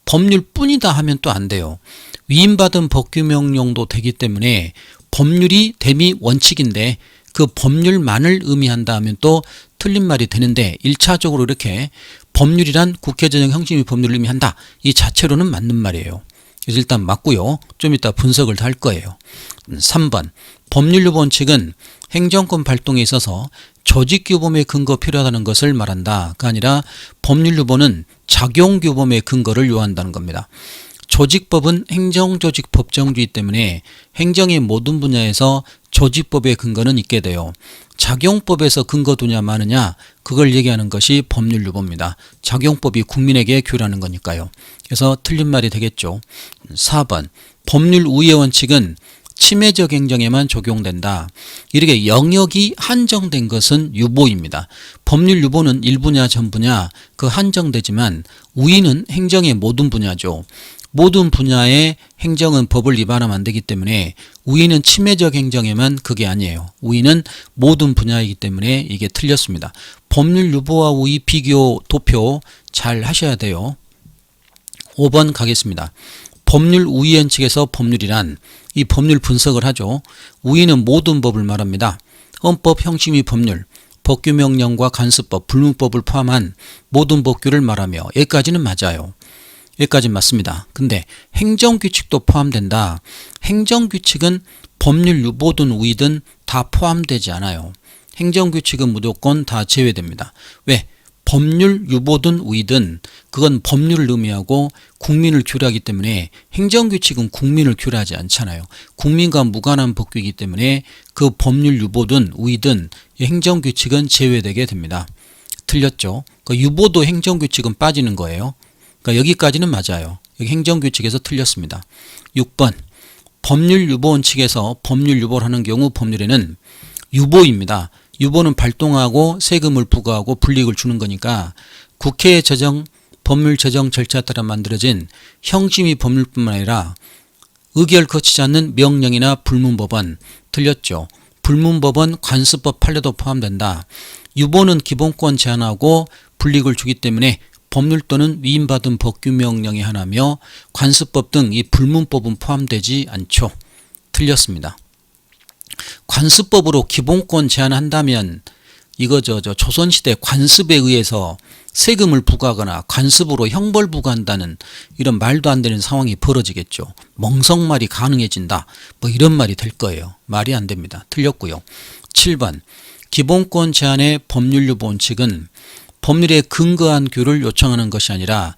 Speaker 1: 법률뿐이다 하면 또 안 돼요. 위임받은 법규명령도 되기 때문에 법률이 됨이 원칙인데 그 법률만을 의미한다 하면 또 틀린 말이 되는데 1차적으로 이렇게 법률이란 국회 제정 형식임의 법률을 의미한다. 이 자체로는 맞는 말이에요. 그래서 일단 맞고요. 좀 이따 분석을 다 할 거예요. 3번 법률유보 원칙은 행정권 발동에 있어서 조직규범의 근거 필요하다는 것을 말한다. 가 아니라 법률유보는 작용규범의 근거를 요한다는 겁니다. 조직법은 행정조직 법정주의 때문에 행정의 모든 분야에서 조직법의 근거는 있게 돼요. 작용법에서 근거 두냐 마느냐 그걸 얘기하는 것이 법률유보입니다. 작용법이 국민에게 규율하는 거니까요. 그래서 틀린 말이 되겠죠. 4번 법률 우위의 원칙은 침해적 행정에만 적용된다. 이렇게 영역이 한정된 것은 유보입니다. 법률 유보는 일분야 전분야 그 한정되지만 우위는 행정의 모든 분야죠. 모든 분야의 행정은 법을 위반하면 안 되기 때문에 우위는 침해적 행정에만 그게 아니에요. 우위는 모든 분야이기 때문에 이게 틀렸습니다. 법률 유보와 우위 비교 도표 잘 하셔야 돼요. 5번 가겠습니다. 법률 우위원 측에서 법률이란 이 법률 분석을 하죠. 우위는 모든 법을 말합니다. 헌법, 형식임의 법률, 법규명령과 간수법, 불문법을 포함한 모든 법규를 말하며 여기까지는 맞아요. 여기까지는 맞습니다. 근데 행정규칙도 포함된다. 행정규칙은 법률 유보든 우위든 다 포함되지 않아요. 행정규칙은 무조건 다 제외됩니다. 왜? 법률 유보든 우위든 그건 법률을 의미하고 국민을 규율하기 때문에 행정규칙은 국민을 규율하지 않잖아요. 국민과 무관한 법규이기 때문에 그 법률 유보든 우위든 행정규칙은 제외되게 됩니다. 틀렸죠. 그 유보도 행정규칙은 빠지는 거예요. 그러니까 여기까지는 맞아요. 여기 행정규칙에서 틀렸습니다. 6번 법률 유보 원칙에서 법률 유보를 하는 경우 법률에는 유보입니다. 유보는 발동하고 세금을 부과하고 불이익을 주는 거니까 국회의 법률 제정 절차에 따라 만들어진 형식임의 법률뿐만 아니라 의결 거치지 않는 명령이나 불문법은 틀렸죠. 불문법은 관습법 판례도 포함된다. 유보는 기본권 제한하고 불이익을 주기 때문에 법률 또는 위임받은 법규명령이 하나며 관습법 등 이 불문법은 포함되지 않죠. 틀렸습니다. 관습법으로 기본권 제한한다면 이거 조선시대 관습에 의해서 세금을 부과하거나 관습으로 형벌 부과한다는 이런 말도 안 되는 상황이 벌어지겠죠. 멍석말이 가능해진다. 이런 말이 될 거예요. 말이 안 됩니다. 틀렸고요. 7번 기본권 제한의 법률 유보 원칙은 법률에 근거한 규율을 요청하는 것이 아니라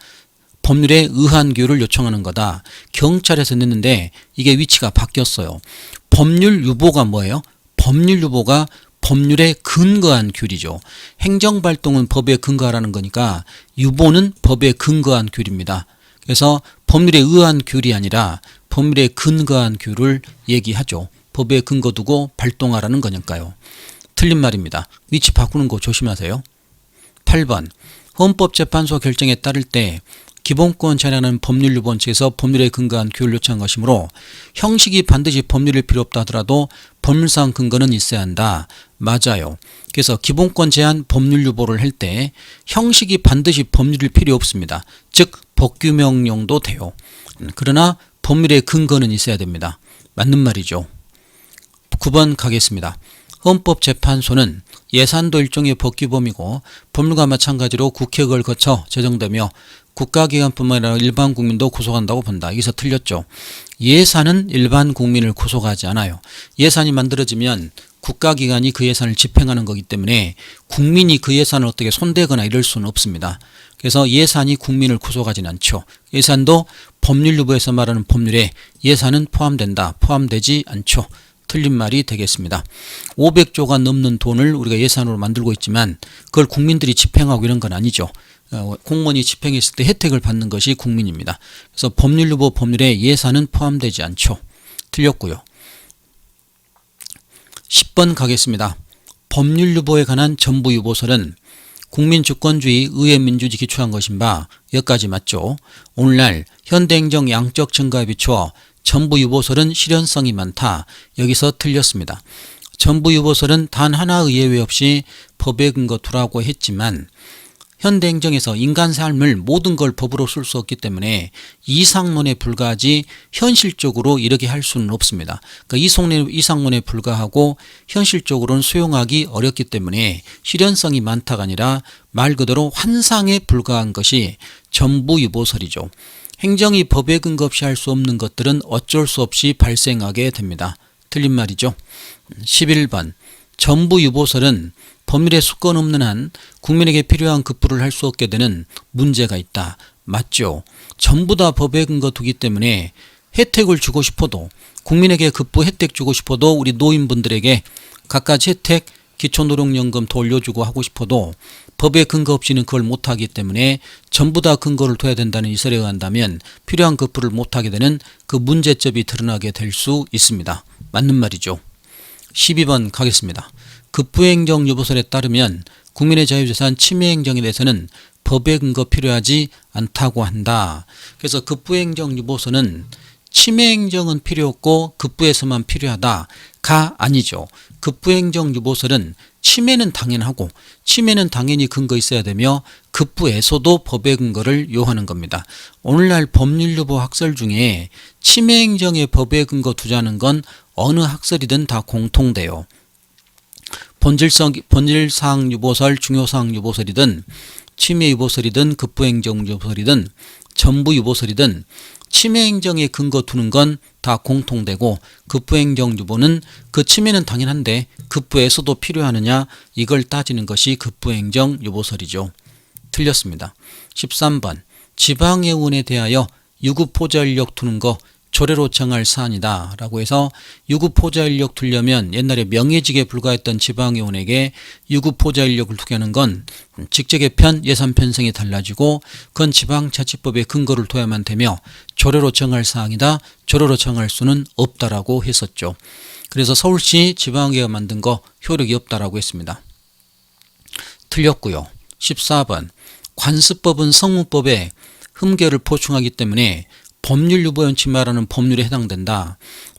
Speaker 1: 법률에 의한 규율을 요청하는 거다. 경찰에서 냈는데 이게 위치가 바뀌었어요. 법률 유보가 뭐예요? 법률 유보가 법률에 근거한 규율이죠. 행정발동은 법에 근거하라는 거니까 유보는 법에 근거한 규율입니다. 그래서 법률에 의한 규율이 아니라 법률에 근거한 규율을 얘기하죠. 법에 근거 두고 발동하라는 거니까요. 틀린 말입니다. 위치 바꾸는 거 조심하세요. 8번 헌법재판소 결정에 따를 때 기본권 제한하는 법률유보원 측에서 법률에 근거한 규율을 요청한 것이므로 형식이 반드시 법률일 필요 없다 하더라도 법률상 근거는 있어야 한다. 맞아요. 그래서 기본권 제한 법률유보를 할 때 형식이 반드시 법률일 필요 없습니다. 즉 법규명령도 돼요. 그러나 법률의 근거는 있어야 됩니다. 맞는 말이죠. 9번 가겠습니다. 헌법재판소는 예산도 일종의 법규범이고 법률과 마찬가지로 국회를 거쳐 제정되며 국가기관뿐만 아니라 일반 국민도 구속한다고 본다. 여기서 틀렸죠. 예산은 일반 국민을 구속하지 않아요. 예산이 만들어지면 국가기관이 그 예산을 집행하는 거기 때문에 국민이 그 예산을 어떻게 손대거나 이럴 수는 없습니다. 그래서 예산이 국민을 구속하지는 않죠. 예산도 법률유보에서 말하는 법률에 예산은 포함된다. 포함되지 않죠. 틀린 말이 되겠습니다. 500조가 넘는 돈을 우리가 예산으로 만들고 있지만 그걸 국민들이 집행하고 이런 건 아니죠. 공무원이 집행했을 때 혜택을 받는 것이 국민입니다. 그래서 법률유보 법률에 예산은 포함되지 않죠. 틀렸고요. 10번 가겠습니다. 법률유보에 관한 전부유보설은 국민주권주의, 의회민주주의 기초한 것인 바 여기까지 맞죠. 오늘날 현대행정 양적 증가에 비추어 전부유보설은 실현성이 많다. 여기서 틀렸습니다. 전부유보설은 단 하나의 예외 없이 법에 근거 두라고 했지만 현대행정에서 인간 삶을 모든 걸 법으로 쓸 수 없기 때문에 이상론에 불과하지 현실적으로 이렇게 할 수는 없습니다. 그러니까 이상론에 불과하고 현실적으로는 수용하기 어렵기 때문에 실현성이 많다가 아니라 말 그대로 환상에 불과한 것이 전부유보설이죠. 행정이 법에 근거 없이 할 수 없는 것들은 어쩔 수 없이 발생하게 됩니다. 틀린 말이죠. 11번 전부유보설은 법률에 수건 없는 한 국민에게 필요한 급부를 할 수 없게 되는 문제가 있다. 맞죠. 전부 다 법에 근거 두기 때문에 혜택을 주고 싶어도 국민에게 급부 혜택 주고 싶어도 우리 노인분들에게 갖가지 혜택 기초노령연금 더 올려주고 하고 싶어도 법에 근거 없이는 그걸 못하기 때문에 전부 다 근거를 둬야 된다는 이설에 의한다면 필요한 급부를 못하게 되는 그 문제점이 드러나게 될 수 있습니다. 맞는 말이죠. 12번 가겠습니다. 급부행정유보설에 따르면 국민의 자유재산 침해행정에 대해서는 법의 근거 필요하지 않다고 한다. 그래서 급부행정유보설은 침해행정은 필요 없고 급부에서만 필요하다가 아니죠. 급부행정유보설은 침해는 당연하고 침해는 당연히 근거 있어야 되며 급부에서도 법의 근거를 요하는 겁니다. 오늘날 법률유보 학설 중에 침해행정의 법의 근거 두자는 건 어느 학설이든 다 공통돼요. 본질사항 유보설, 중요사항 유보설이든 침해유보설이든 급부행정유보설이든 전부유보설이든 침해행정에 근거 두는 건 다 공통되고 급부행정유보는 그 침해는 당연한데 급부에서도 필요하느냐 이걸 따지는 것이 급부행정유보설이죠. 틀렸습니다. 13번 지방의원에 대하여 유급포자인력 두는 거 조례로 정할 사안이다 라고 해서 유급포자인력 두려면 옛날에 명예직에 불과했던 지방의원에게 유급포자인력을 두게 하는 건 직제개편 예산 편성이 달라지고 그건 지방자치법에 근거를 둬야만 되며 조례로 정할 사항이다. 조례로 정할 수는 없다라고 했었죠. 그래서 서울시 지방의회가 만든 거 효력이 없다라고 했습니다. 틀렸고요. 14번 관습법은 성문법에 흠결을 보충하기 때문에 법률유보에 말하는 법률에 해당된다.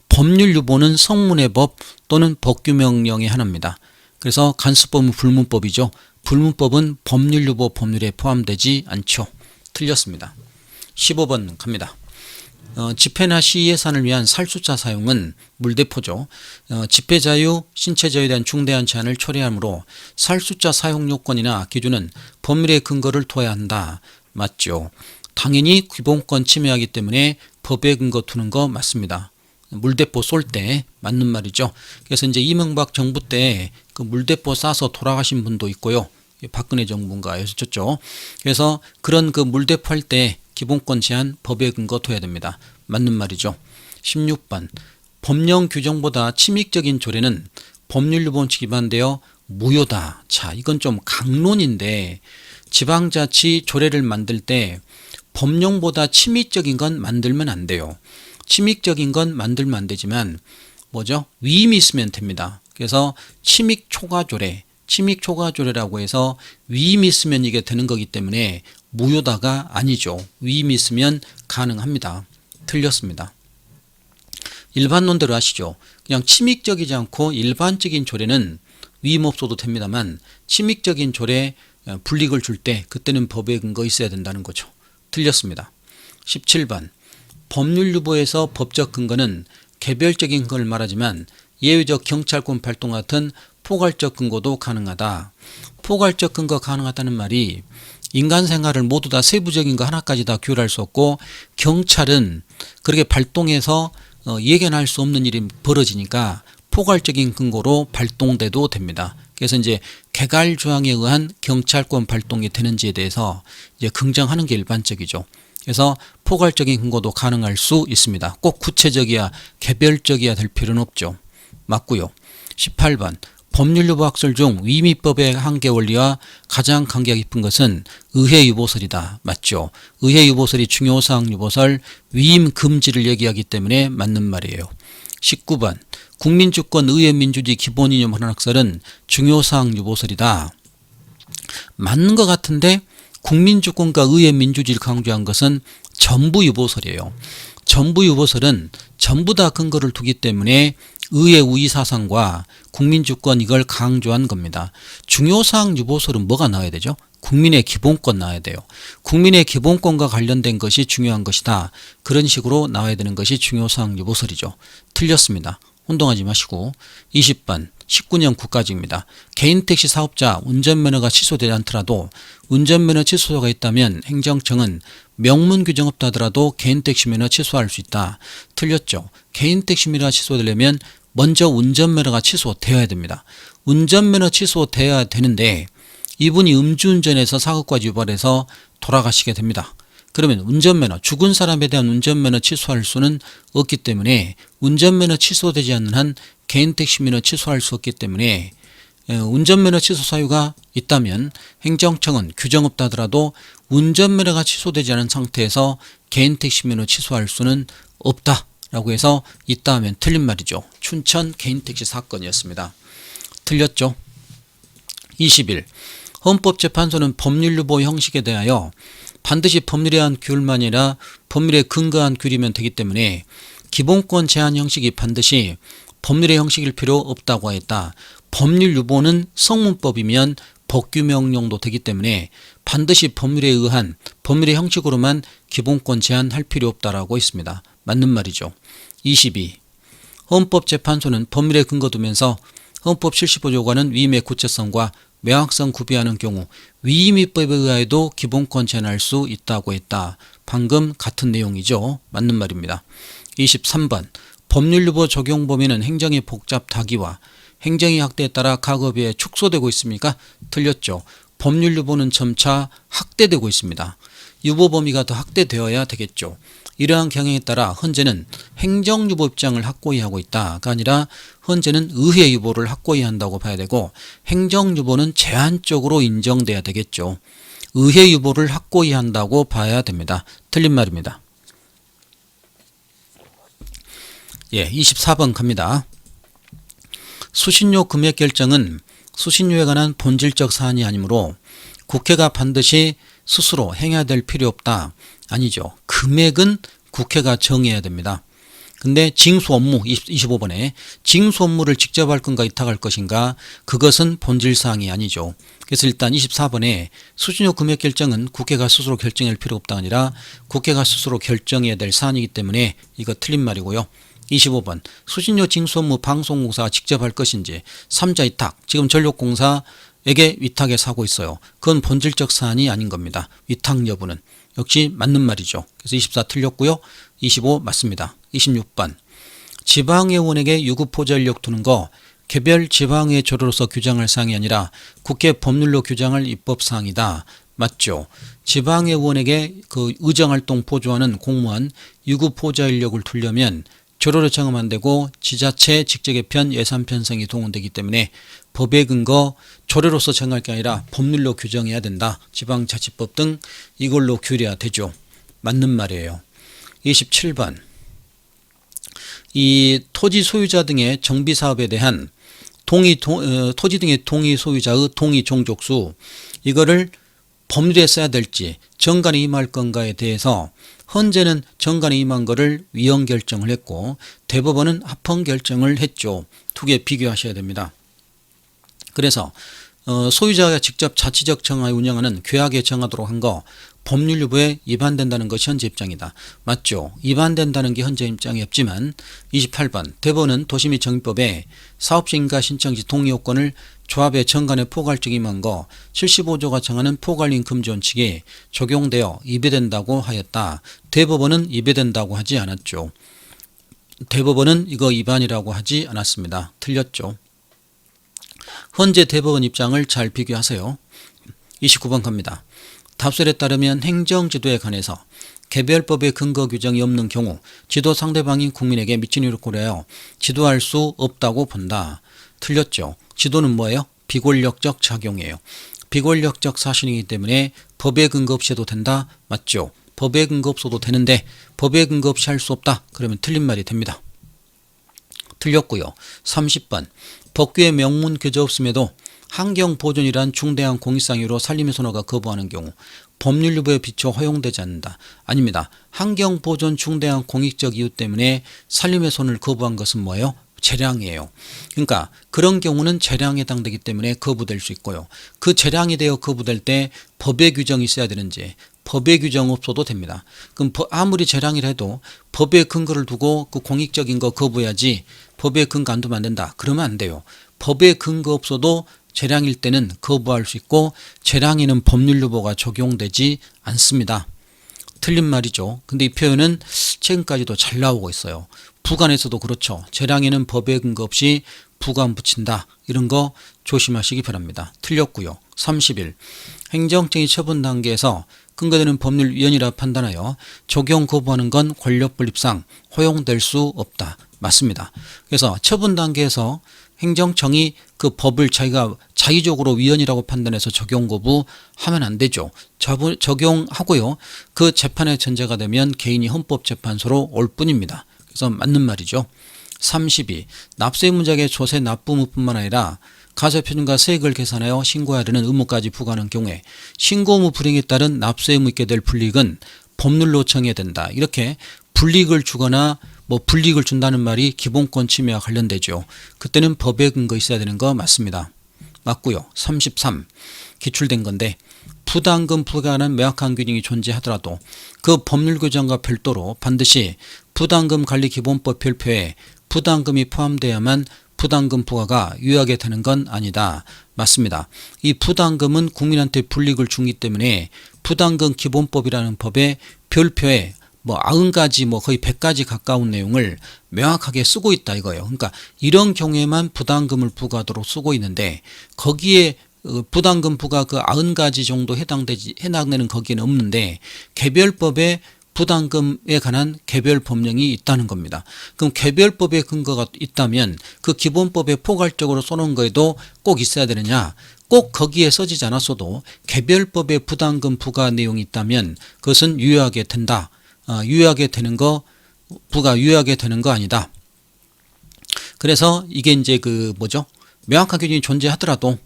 Speaker 1: 법률유보는 성문의 법 또는 법규명령의 하나입니다. 그래서 간수법은 불문법이죠. 불문법은 법률유보 법률에 포함되지 않죠. 틀렸습니다. 15번 갑니다. 집회나 시위 예산을 위한 살수자 사용은 물대포죠. 집회자유, 신체자유에 대한 중대한 제한을 초래하므로 살수자 사용 요건이나 기준은 법률의 근거를 둬야 한다. 맞죠. 당연히 기본권 침해하기 때문에 법에 근거 두는 거 맞습니다. 물대포 쏠 때 맞는 말이죠. 그래서 이제 이명박 정부 때 그 물대포 쏴서 돌아가신 분도 있고요. 박근혜 정부인가였었죠. 그래서 그런 그 물대포 할 때 기본권 제한 법에 근거 둬야 됩니다. 맞는 말이죠. 16번 법령 규정보다 침익적인 조례는 법률유보원 측 위반되어 무효다. 자, 이건 좀 강론인데 지방자치 조례를 만들 때 법령보다 침익적인 건 만들면 안 돼요. 침익적인 건 만들면 안 되지만 뭐죠? 위임이 있으면 됩니다. 그래서 침익초과조례라고 해서 위임이 있으면 이게 되는 거기 때문에 무효다가 아니죠. 위임이 있으면 가능합니다. 틀렸습니다. 일반론대로 하시죠. 그냥 침익적이지 않고 일반적인 조례는 위임 없어도 됩니다만 침익적인 조례 불이익을 줄 때 그때는 법의 근거 있어야 된다는 거죠. 틀렸습니다. 17번 법률 유보에서 법적 근거는 개별적인 근거를 말하지만 예외적 경찰권 발동 같은 포괄적 근거도 가능하다. 포괄적 근거 가능하다는 말이 인간 생활을 모두 다 세부적인 거 하나까지 다 규율할 수 없고 경찰은 그렇게 발동해서 예견할 수 없는 일이 벌어지니까 포괄적인 근거로 발동돼도 됩니다. 그래서 이제 개괄 조항에 의한 경찰권 발동이 되는지에 대해서 이제 긍정하는 게 일반적이죠. 그래서 포괄적인 근거도 가능할 수 있습니다. 꼭 구체적이야 개별적이야 될 필요는 없죠. 맞고요. 18번 법률유보학설 중 위임법의 한계 원리와 가장 관계가 깊은 것은 의회유보설이다. 맞죠? 의회유보설이 중요사항 유보설 위임 금지를 얘기하기 때문에 맞는 말이에요. 19번 국민주권 의회민주주의 기본이념 헌학설은 중요사항 유보설이다. 맞는 것 같은데 국민주권과 의회민주주의를 강조한 것은 전부유보설이에요. 전부유보설은 전부 다 근거를 두기 때문에 의회 우위사상과 국민주권 이걸 강조한 겁니다. 중요사항 유보설은 뭐가 나와야 되죠? 국민의 기본권 나와야 돼요. 국민의 기본권과 관련된 것이 중요한 것이다. 그런 식으로 나와야 되는 것이 중요사항 유보설이죠. 틀렸습니다. 혼동하지 마시고 20번 19년 국가직입니다. 개인택시 사업자 운전면허가 취소되지 않더라도 운전면허 취소가 있다면 행정청은 명문 규정 없다 하더라도 개인택시 면허 취소할 수 있다. 틀렸죠. 개인택시 면허가 취소되려면 먼저 운전면허가 취소되어야 됩니다. 운전면허 취소되어야 되는데 이분이 음주운전해서 사고까지 유발해서 돌아가시게 됩니다. 그러면 운전면허, 죽은 사람에 대한 운전면허 취소할 수는 없기 때문에 운전면허 취소되지 않는 한 개인택시 면허 취소할 수 없기 때문에 운전면허 취소 사유가 있다면 행정청은 규정 없다 하더라도 운전면허가 취소되지 않은 상태에서 개인택시 면허 취소할 수는 없다라고 해서 있다 하면 틀린 말이죠. 춘천 개인택시 사건이었습니다. 틀렸죠. 21. 헌법재판소는 법률유보 형식에 대하여 반드시 법률에 의한 규율만이 아니라 법률에 근거한 규율이면 되기 때문에 기본권 제한 형식이 반드시 법률의 형식일 필요 없다고 했다. 법률 유보는 성문법이면 법규명령도 되기 때문에 반드시 법률에 의한 법률의 형식으로만 기본권 제한할 필요 없다라고 했습니다. 맞는 말이죠. 22. 헌법재판소는 법률에 근거 두면서 헌법 75조가 관한 위임의 구체성과 명확성 구비하는 경우 위임입법에 의하여도 기본권 제한할 수 있다고 했다. 방금 같은 내용이죠. 맞는 말입니다. 23번 법률유보 적용 범위는 행정의 복잡 다기와 행정의 확대에 따라 과거에 축소되고 있습니까? 틀렸죠. 법률유보는 점차 확대되고 있습니다. 유보 범위가 더 확대되어야 되겠죠. 이러한 경향에 따라 현재는 행정유보 입장을 확고히 하고 있다가 아니라 현재는 의회유보를 확고히 한다고 봐야 되고 행정유보는 제한적으로 인정돼야 되겠죠. 의회유보를 확고히 한다고 봐야 됩니다. 틀린 말입니다. 24번 갑니다. 수신료 금액 결정은 수신료에 관한 본질적 사안이 아니므로 국회가 반드시 스스로 행해야 될 필요 없다. 아니죠. 금액은 국회가 정해야 됩니다. 근데 징수 업무 25번에 징수 업무를 직접 할 건가 위탁할 것인가 그것은 본질사항이 아니죠. 그래서 일단 24번에 수신료 금액 결정은 국회가 스스로 결정할 필요 없다 아니라 국회가 스스로 결정해야 될 사안이기 때문에 이거 틀린 말이고요. 25번 수신료 징수 업무 방송공사가 직접 할 것인지 3자 위탁 지금 전력공사에게 위탁에 사고 있어요. 그건 본질적 사안이 아닌 겁니다. 위탁 여부는 역시 맞는 말이죠. 그래서 24 틀렸고요. 25 맞습니다. 26번 지방의원에게 유급보좌 인력 두는 거 개별 지방의 조례로서 규정할 사항이 아니라 국회 법률로 규정할 입법사항이다. 맞죠. 지방의원에게 그 의정활동 보조하는 공무원 유급보좌 인력을 두려면 조례로 정하면 안 되고 지자체 직제개편 예산 편성이 동원되기 때문에 법의 근거 조례로서 정할 게 아니라 법률로 규정해야 된다. 지방자치법 등 이걸로 규율해야 되죠. 맞는 말이에요. 27번 이 토지 소유자 등의 정비사업에 대한 토지 등의 동의 소유자의 동의 종족수 이거를 법률에 써야 될지 정관에 임할 건가에 대해서 헌재는 정관에 임한 거를 위헌 결정을 했고 대법원은 합헌 결정을 했죠. 두 개 비교하셔야 됩니다. 그래서 소유자가 직접 자치적 정화에 운영하는 괴하게 정하도록 한 거 법률유보에 위반된다는 것이 현재 입장이다. 맞죠? 위반된다는 게 현재 입장이 없지만 28번 대법원은 도시및 정비법에 사업적 인가 신청 시 동의요건을 조합의 정관에 포괄적 임한 거 75조가 정하는 포괄임 금지 원칙이 적용되어 위배된다고 하였다. 대법원은 위배된다고 하지 않았죠. 대법원은 이거 위반이라고 하지 않았습니다. 틀렸죠. 현재 대법원 입장을 잘 비교하세요. 29번 갑니다. 답설에 따르면 행정지도에 관해서 개별법의 근거 규정이 없는 경우 지도 상대방인 국민에게 미친 이유를 고려하여 지도할 수 없다고 본다. 틀렸죠. 지도는 뭐예요? 비권력적 작용이에요. 비권력적 사실이기 때문에 법의 근거 없이 해도 된다. 맞죠? 법의 근거 없어도 되는데 법의 근거 없이 할 수 없다. 그러면 틀린 말이 됩니다. 틀렸고요. 30번 법규에 명문 규정 없음에도 환경보존이란 중대한 공익상 이유로 산림의 선호가 거부하는 경우 법률유보에 비춰 허용되지 않는다. 아닙니다. 환경보존 중대한 공익적 이유 때문에 산림의 손을 거부한 것은 뭐예요? 재량이에요. 그러니까 그런 경우는 재량에 해당되기 때문에 거부될 수 있고요. 그 재량이 되어 거부될 때 법의 규정이 있어야 되는지 법의 규정 없어도 됩니다. 그럼 아무리 재량이라 해도 법의 근거를 두고 그 공익적인 거 거부해야지 법의 근거 안 두면 안 된다. 그러면 안 돼요. 법의 근거 없어도 재량일 때는 거부할 수 있고 재량에는 법률유보가 적용되지 않습니다. 틀린 말이죠. 근데 이 표현은 최근까지도 잘 나오고 있어요. 부관에서도 그렇죠. 재량에는 법의 근거 없이 부관 붙인다. 이런 거 조심하시기 바랍니다. 틀렸고요. 30일 행정적인 처분 단계에서 근거되는 법률 위헌이라 판단하여 적용 거부하는 건 권력분립상 허용될 수 없다. 맞습니다. 그래서 처분 단계에서 행정청이 그 법을 자기가 자의적으로 위헌이라고 판단해서 적용 거부하면 안 되죠. 적용하고요. 그 재판의 전제가 되면 개인이 헌법재판소로 올 뿐입니다. 그래서 맞는 말이죠. 32. 납세 문작의 조세 납부 의무뿐만 아니라 가세표준과 세액을 계산하여 신고해야 되는 의무까지 부과하는 경우에 신고 의무 불이행에 따른 납세 의무 있게 될 불이익은 법률로 정해야 된다. 이렇게 불이익을 주거나 불이익을 준다는 말이 기본권 침해와 관련되죠. 그때는 법의 근거 있어야 되는 거 맞습니다. 맞고요. 33. 기출된 건데 부담금 부과하는 명확한 규정이 존재하더라도 그 법률 규정과 별도로 반드시 부담금 관리 기본법 별표에 부담금이 포함돼야만 부담금 부과가 유효하게 되는 건 아니다. 맞습니다. 이 부담금은 국민한테 불이익을 주기 때문에 부담금 기본법이라는 법의 별표에 90가지 거의 100가지 가까운 내용을 명확하게 쓰고 있다 이거예요. 그러니까 이런 경우에만 부담금을 부과하도록 쓰고 있는데 거기에 부담금 부과 그 90가지 정도 해당되는 거기에는 없는데 개별법에 부담금에 관한 개별 법령이 있다는 겁니다. 그럼 개별법의 근거가 있다면 그 기본법에 포괄적으로 써놓은 거에도 꼭 있어야 되느냐? 꼭 거기에 써지지 않았어도 개별법의 부담금 부과 내용이 있다면 그것은 유효하게 된다. 유효하게 되는 거 유효하게 되는 거 아니다. 그래서 이게 이제 명확한 규정이 존재하더라도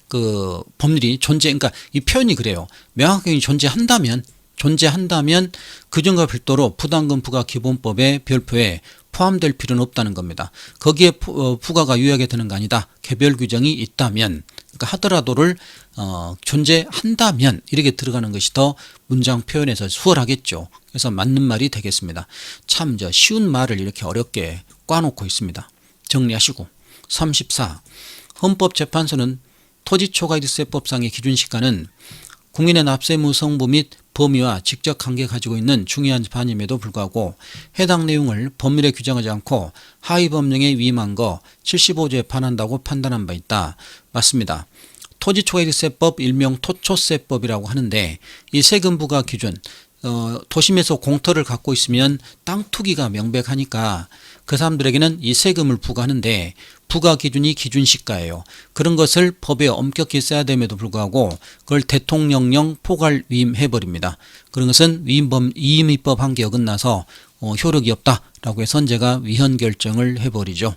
Speaker 1: 그 법률이 그러니까 이 표현이 그래요. 명확한 규정이 존재한다면 규정과 별도로 부담금 부과 기본법의 별표에 포함될 필요는 없다는 겁니다. 거기에 부과가 유효하게 되는 거 아니다. 개별 규정이 있다면 그러니까 하더라도를 존재한다면 이렇게 들어가는 것이 더 문장 표현에서 수월하겠죠. 그래서 맞는 말이 되겠습니다. 참 쉬운 말을 이렇게 어렵게 꽈놓고 있습니다. 정리하시고 34. 헌법재판소는 토지초과이득세법상의 기준시가는 국민의 납세의무 성부 및 범위와 직접 관계 가지고 있는 중요한 반임에도 불구하고 해당 내용을 법률에 규정하지 않고 하위 법령에 위임한 거 75조에 반한다고 판단한 바 있다. 맞습니다. 토지초과이득세법 일명 토초세법이라고 하는데 이 세금 부과 기준 도심에서 공터를 갖고 있으면 땅 투기가 명백하니까 그 사람들에게는 이 세금을 부과하는데 부과 기준이 기준시가예요. 그런 것을 법에 엄격히 써야 됨에도 불구하고 그걸 대통령령 포괄 위임해버립니다. 그런 것은 위임입법 한계 어긋나서 효력이 없다라고 해서 헌재가 위헌 결정을 해버리죠.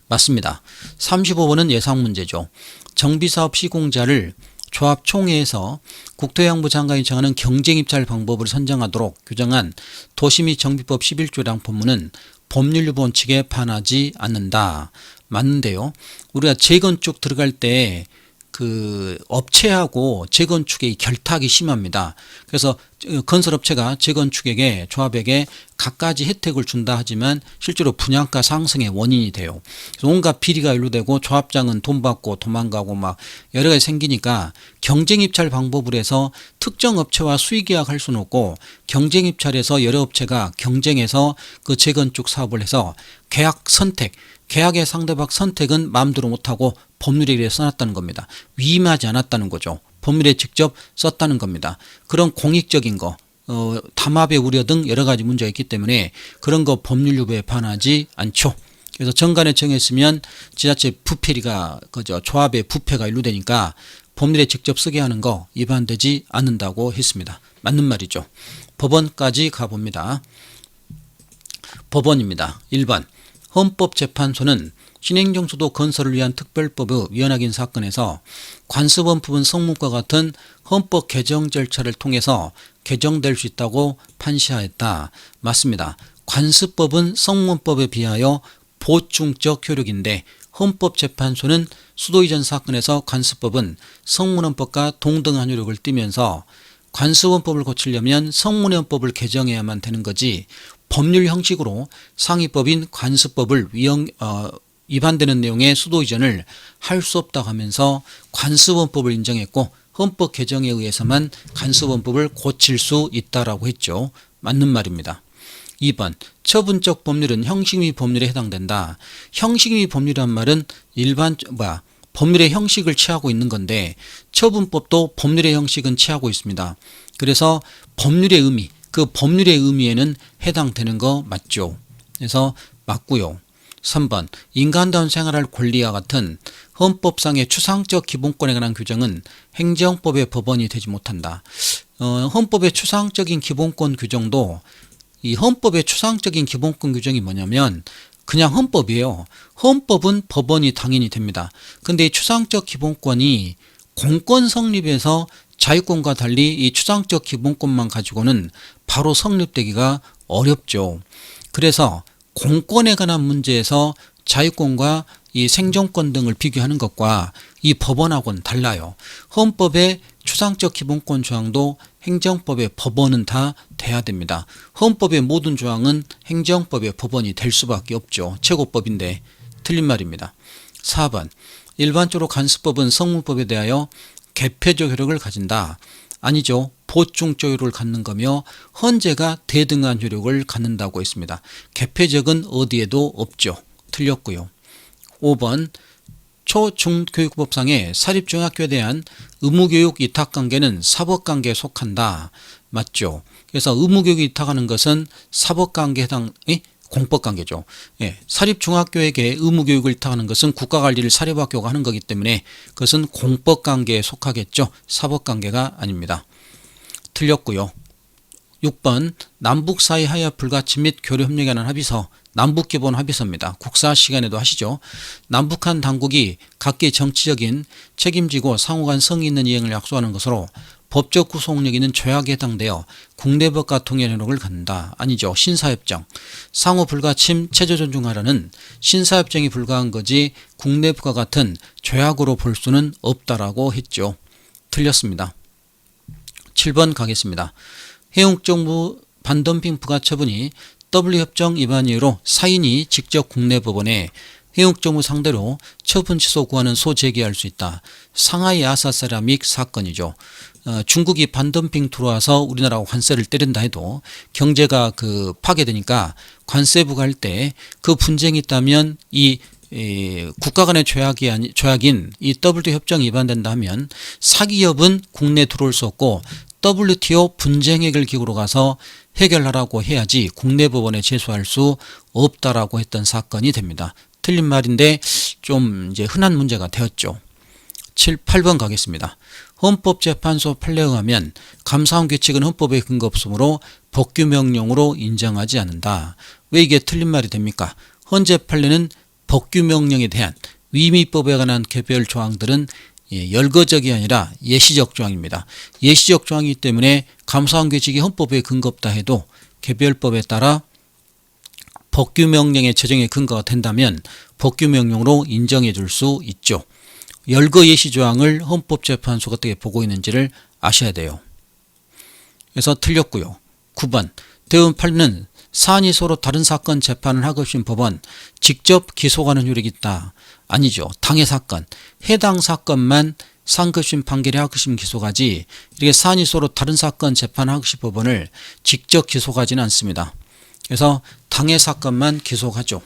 Speaker 1: 맞습니다. 35번은 예상 문제죠. 정비사업 시공자를 조합총회에서 국토해양부 장관이 정하는 경쟁입찰 방법을 선정하도록 규정한 도시및정비법 11조량 법문은 법률 원칙에 반하지 않는다. 맞는데요. 우리가 재건축 들어갈 때 그 업체하고 재건축의 결탁이 심합니다. 그래서 건설업체가 재건축에게 조합에게 갖가지 혜택을 준다 하지만 실제로 분양가 상승의 원인이 돼요. 그래서 온갖 비리가 연루되고 조합장은 돈 받고 도망가고 막 여러 가지 생기니까 경쟁입찰 방법을 해서 특정 업체와 수의계약할 수는 없고 경쟁입찰에서 여러 업체가 경쟁해서 그 재건축 사업을 해서 계약 선택, 계약의 상대방 선택은 마음대로 못하고 법률에 의해 써놨다는 겁니다. 위임하지 않았다는 거죠. 법률에 직접 썼다는 겁니다. 그런 공익적인 거, 담합의 우려 등 여러 가지 문제가 있기 때문에 그런 거 법률 유보에 반하지 않죠. 그래서 정관에 정했으면 지자체 부패리가 그죠, 조합의 부패가 연루되니까 법률에 직접 쓰게 하는 거 위반되지 않는다고 했습니다. 맞는 말이죠. 법원까지 가봅니다. 법원입니다. 1번 헌법재판소는 신행정수도 건설을 위한 특별법의 위헌 사건에서 관습원 부분 성문과 같은 헌법 개정 절차를 통해서 개정될 수 있다고 판시하였다. 맞습니다. 관습법은 성문법에 비하여 보충적 효력인데 헌법재판소는 수도 이전 사건에서 관습법은 성문헌법과 동등한 효력을 띠면서 관습원법을 고치려면 성문헌법을 개정해야만 되는 거지 법률 형식으로 상위법인 관습법을 위반되는 내용의 수도 이전을 할 수 없다고 하면서 관습원법을 인정했고 헌법 개정에 의해서만 관습원법을 고칠 수 있다라고 했죠. 맞는 말입니다. 2번 처분적 법률은 형식위 법률에 해당된다. 형식위 법률이란 말은 법률의 형식을 취하고 있는 건데 처분법도 법률의 형식은 취하고 있습니다. 그래서 법률의 의미, 그 법률의 의미에는 해당되는 거 맞죠. 그래서 맞고요. 3번 인간다운 생활할 권리와 같은 헌법상의 추상적 기본권에 관한 규정은 행정법의 법원이 되지 못한다. 헌법의 추상적인 기본권 규정도 이 헌법의 추상적인 기본권 규정이 뭐냐면 그냥 헌법이에요. 헌법은 법원이 당연히 됩니다. 근데 이 추상적 기본권이 공권 성립에서 자유권과 달리 이 추상적 기본권만 가지고는 바로 성립되기가 어렵죠. 그래서 공권에 관한 문제에서 자유권과 이 생존권 등을 비교하는 것과 이 법원하고는 달라요. 헌법의 추상적 기본권 조항도 행정법의 법원은 다 돼야 됩니다. 헌법의 모든 조항은 행정법의 법원이 될 수밖에 없죠. 최고법인데 틀린 말입니다. 4번 일반적으로 관습법은 성문법에 대하여 개폐적 효력을 가진다. 아니죠. 보충적 효력을 갖는 거며 헌재가 대등한 효력을 갖는다고 했습니다. 개폐적은 어디에도 없죠. 틀렸고요. 5번 초중교육법상의 사립중학교에 대한 의무교육 위탁관계는 사법관계에 속한다. 맞죠. 그래서 의무교육 위탁하는 것은 사법관계에 공법관계죠. 예, 사립중학교에게 의무교육을 위탁하는 것은 국가관리를 사립학교가 하는 거기 때문에 그것은 공법관계에 속하겠죠. 사법관계가 아닙니다. 틀렸고요. 6번 남북 사이 하야 불가침 및 교류협력에 관한 합의서 남북기본 합의서입니다. 국사 시간에도 하시죠. 남북한 당국이 각기 정치적인 책임지고 상호간 성의 있는 이행을 약속하는 것으로 법적 구속력 있는 조약에 해당되어 국내법과 통일 효력을 갖는다. 아니죠. 신사협정. 상호 불가침 체제 존중하라는 신사협정이 불가한 거지 국내법과 같은 조약으로 볼 수는 없다라고 했죠. 틀렸습니다. 7번 가겠습니다. 해운정부 반덤핑 부가처분이 W협정 위반 이유로 사인이 직접 국내법원에 해운정부 상대로 처분 취소 구하는 소 제기할 수 있다. 상하이 아사세라믹 사건이죠. 중국이 반덤핑 들어와서 우리나라가 관세를 때린다 해도 경제가 파괴되니까 관세 부과할 때 그 분쟁이 있다면 이 국가 간의 조약인 이 WTO 협정 위반된다 하면 사기업은 국내 들어올 수 없고 WTO 분쟁 해결 기구로 가서 해결하라고 해야지 국내 법원에 제소할 수 없다라고 했던 사건이 됩니다. 틀린 말인데 좀 이제 흔한 문제가 되었죠. 8번 가겠습니다. 헌법재판소 판례에 의하면 감사원 규칙은 헌법에 근거 없으므로 법규명령으로 인정하지 않는다. 왜 이게 틀린 말이 됩니까? 헌재 판례는 법규명령에 대한 위미법에 관한 개별 조항들은 열거적이 아니라 예시적 조항입니다. 예시적 조항이기 때문에 감사원규칙이 헌법에 근거 없다 해도 개별법에 따라 법규명령의 제정에 근거가 된다면 법규명령으로 인정해 줄 수 있죠. 열거 예시조항을 헌법재판소가 어떻게 보고 있는지를 아셔야 돼요. 그래서 틀렸고요. 9번 대법원 판례는 사안이 서로 다른 사건 재판을 하고 싶은 법원 직접 기소하는 효력이 있다. 아니죠. 당해 사건, 해당 사건만 상급심 판결이 하급심 기소가지 이렇게 사안이 서로 다른 사건 재판을 하급심 법원을 직접 기소하지는 않습니다. 그래서 당해 사건만 기소하죠.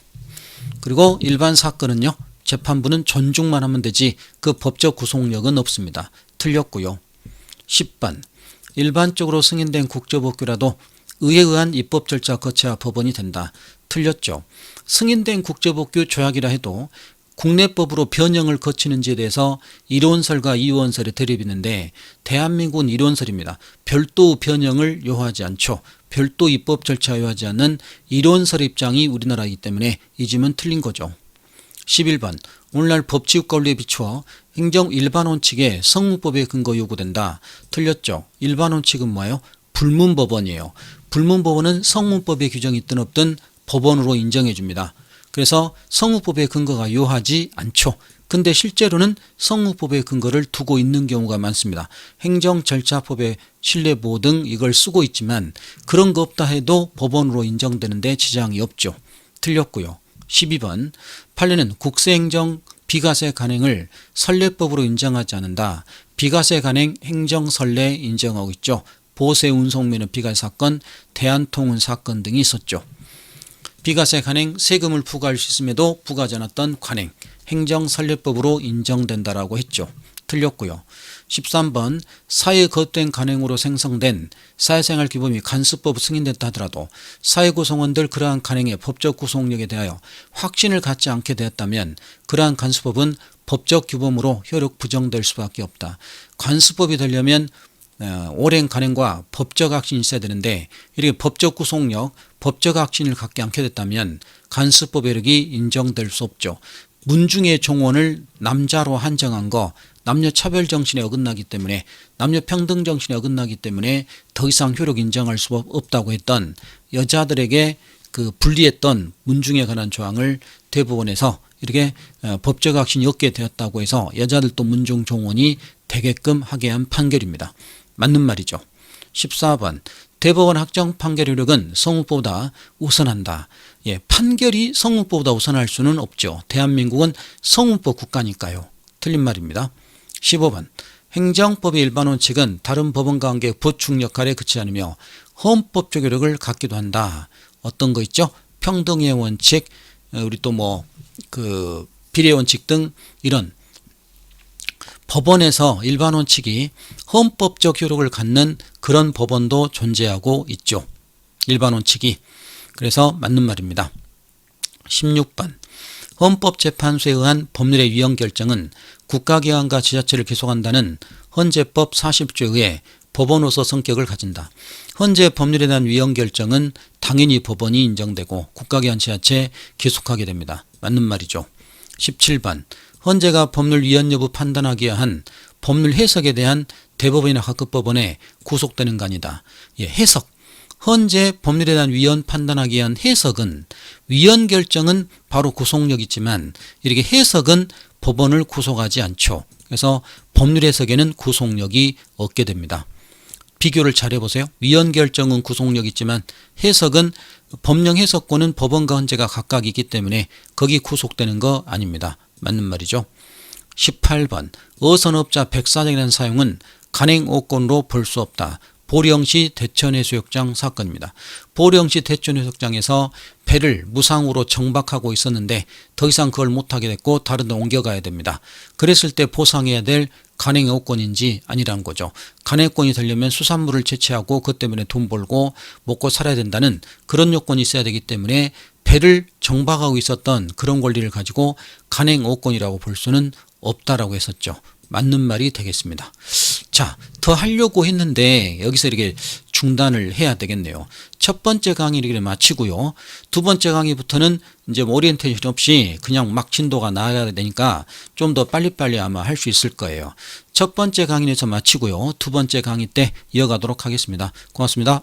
Speaker 1: 그리고 일반 사건은요. 재판부는 존중만 하면 되지 그 법적 구속력은 없습니다. 틀렸고요. 10번 일반적으로 승인된 국제법규라도 의회에 의한 입법 절차 거쳐야 법원이 된다. 틀렸죠. 승인된 국제법규 조약이라 해도 국내법으로 변형을 거치는지에 대해서 이론설과 이원설의 대립이 있는데 대한민국은 이론설입니다. 별도 변형을 요하지 않죠. 별도 입법 절차 요하지 않는 이론설 입장이 우리나라이기 때문에 이 질문 틀린 거죠. 11번 오늘날 법치국 권리에 비추어 행정 일반원칙에 성문법의 근거 요구된다. 틀렸죠. 일반원칙은 뭐예요? 불문법원이에요. 불문법원은 성문법의 규정이 있든 없든 법원으로 인정해 줍니다. 그래서 성문법의 근거가 요하지 않죠. 근데 실제로는 성문법의 근거를 두고 있는 경우가 많습니다. 행정절차법의 신뢰보호 등 이걸 쓰고 있지만 그런 거 없다 해도 법원으로 인정되는데 지장이 없죠. 틀렸고요. 12번 판례는 국세행정 비과세 간행을 선례법으로 인정하지 않는다. 비과세 간행 행정선례 인정하고 있죠. 보세 운송면허 비과세 사건, 대한통운 사건 등이 있었죠. 비과세 간행 세금을 부과할 수 있음에도 부과하지 않았던 관행 행정선례법으로 인정된다라고 했죠. 틀렸고요. 13번 사회에 거듭된 간행으로 생성된 사회생활 규범이 간수법 승인됐다 하더라도 사회구성원들 그러한 간행의 법적 구속력에 대하여 확신을 갖지 않게 되었다면 그러한 간수법은 법적 규범으로 효력 부정될 수밖에 없다. 간수법이 되려면 오랜 간행과 법적 확신이 있어야 되는데 이렇게 법적 구속력, 법적 확신을 갖지 않게 됐다면 간수법 효력이 인정될 수 없죠. 문중의 종원을 남자로 한정한 거 남녀차별 정신에 어긋나기 때문에 남녀평등 정신에 어긋나기 때문에 더 이상 효력 인정할 수 없다고 했던 여자들에게 그 불리했던 문중에 관한 조항을 대법원에서 이렇게 법적 확신이 없게 되었다고 해서 여자들도 문중 종원이 되게끔 하게 한 판결입니다. 맞는 말이죠. 14번 대법원 확정 판결 효력은 성문법보다 우선한다. 판결이 성문법보다 우선할 수는 없죠. 대한민국은 성문법 국가니까요. 틀린 말입니다. 15번 행정법의 일반 원칙은 다른 법원과 관계 보충 역할에 그치지 않으며 헌법적 효력을 갖기도 한다. 어떤 거 있죠? 평등의 원칙, 우리 또 비례 원칙 등 이런 법원에서 일반 원칙이 헌법적 효력을 갖는 그런 법원도 존재하고 있죠. 일반 원칙이. 그래서 맞는 말입니다. 16번 헌법재판소에 의한 법률의 위헌 결정은 국가기관과 지자체를 기소한다는 헌재법 40조에 의해 법원으로서 성격을 가진다. 헌재 법률에 대한 위헌 결정은 당연히 법원이 인정되고 국가기관 지자체에 기속하게 됩니다. 맞는 말이죠. 17번 헌재가 법률 위헌 여부 판단하기 위한 법률 해석에 대한 대법원이나 각급법원에 구속되는 거 아니다. 해석. 헌재 법률에 대한 위헌 판단하기 위한 해석은 위헌 결정은 바로 구속력이 있지만 이렇게 해석은 법원을 구속하지 않죠. 그래서 법률 해석에는 구속력이 없게 됩니다. 비교를 잘 해보세요. 위헌 결정은 구속력이 있지만 해석은 법령 해석권은 법원과 헌재가 각각 있기 때문에 거기 구속되는 거 아닙니다. 맞는 말이죠. 18번 어선업자 백사장이라는 사용은 간행오건으로 볼 수 없다. 보령시 대천해수욕장 사건입니다. 보령시 대천해수욕장에서 배를 무상으로 정박하고 있었는데 더 이상 그걸 못하게 됐고 다른 데 옮겨가야 됩니다. 그랬을 때 보상해야 될 간행의 오건인지 아니라는 거죠. 간행권이 되려면 수산물을 채취하고 그것 때문에 돈 벌고 먹고 살아야 된다는 그런 요건이 있어야 되기 때문에 배를 정박하고 있었던 그런 권리를 가지고 간행오건이라고 볼 수는 없다라고 했었죠. 맞는 말이 되겠습니다. 자, 더 하려고 했는데 여기서 이렇게 중단을 해야 되겠네요. 첫 번째 강의 이렇게 마치고요. 두 번째 강의부터는 이제 뭐 오리엔테이션 없이 그냥 막 진도가 나가야 되니까 좀 더 빨리빨리 아마 할 수 있을 거예요. 첫 번째 강의에서 마치고요. 두 번째 강의 때 이어가도록 하겠습니다. 고맙습니다.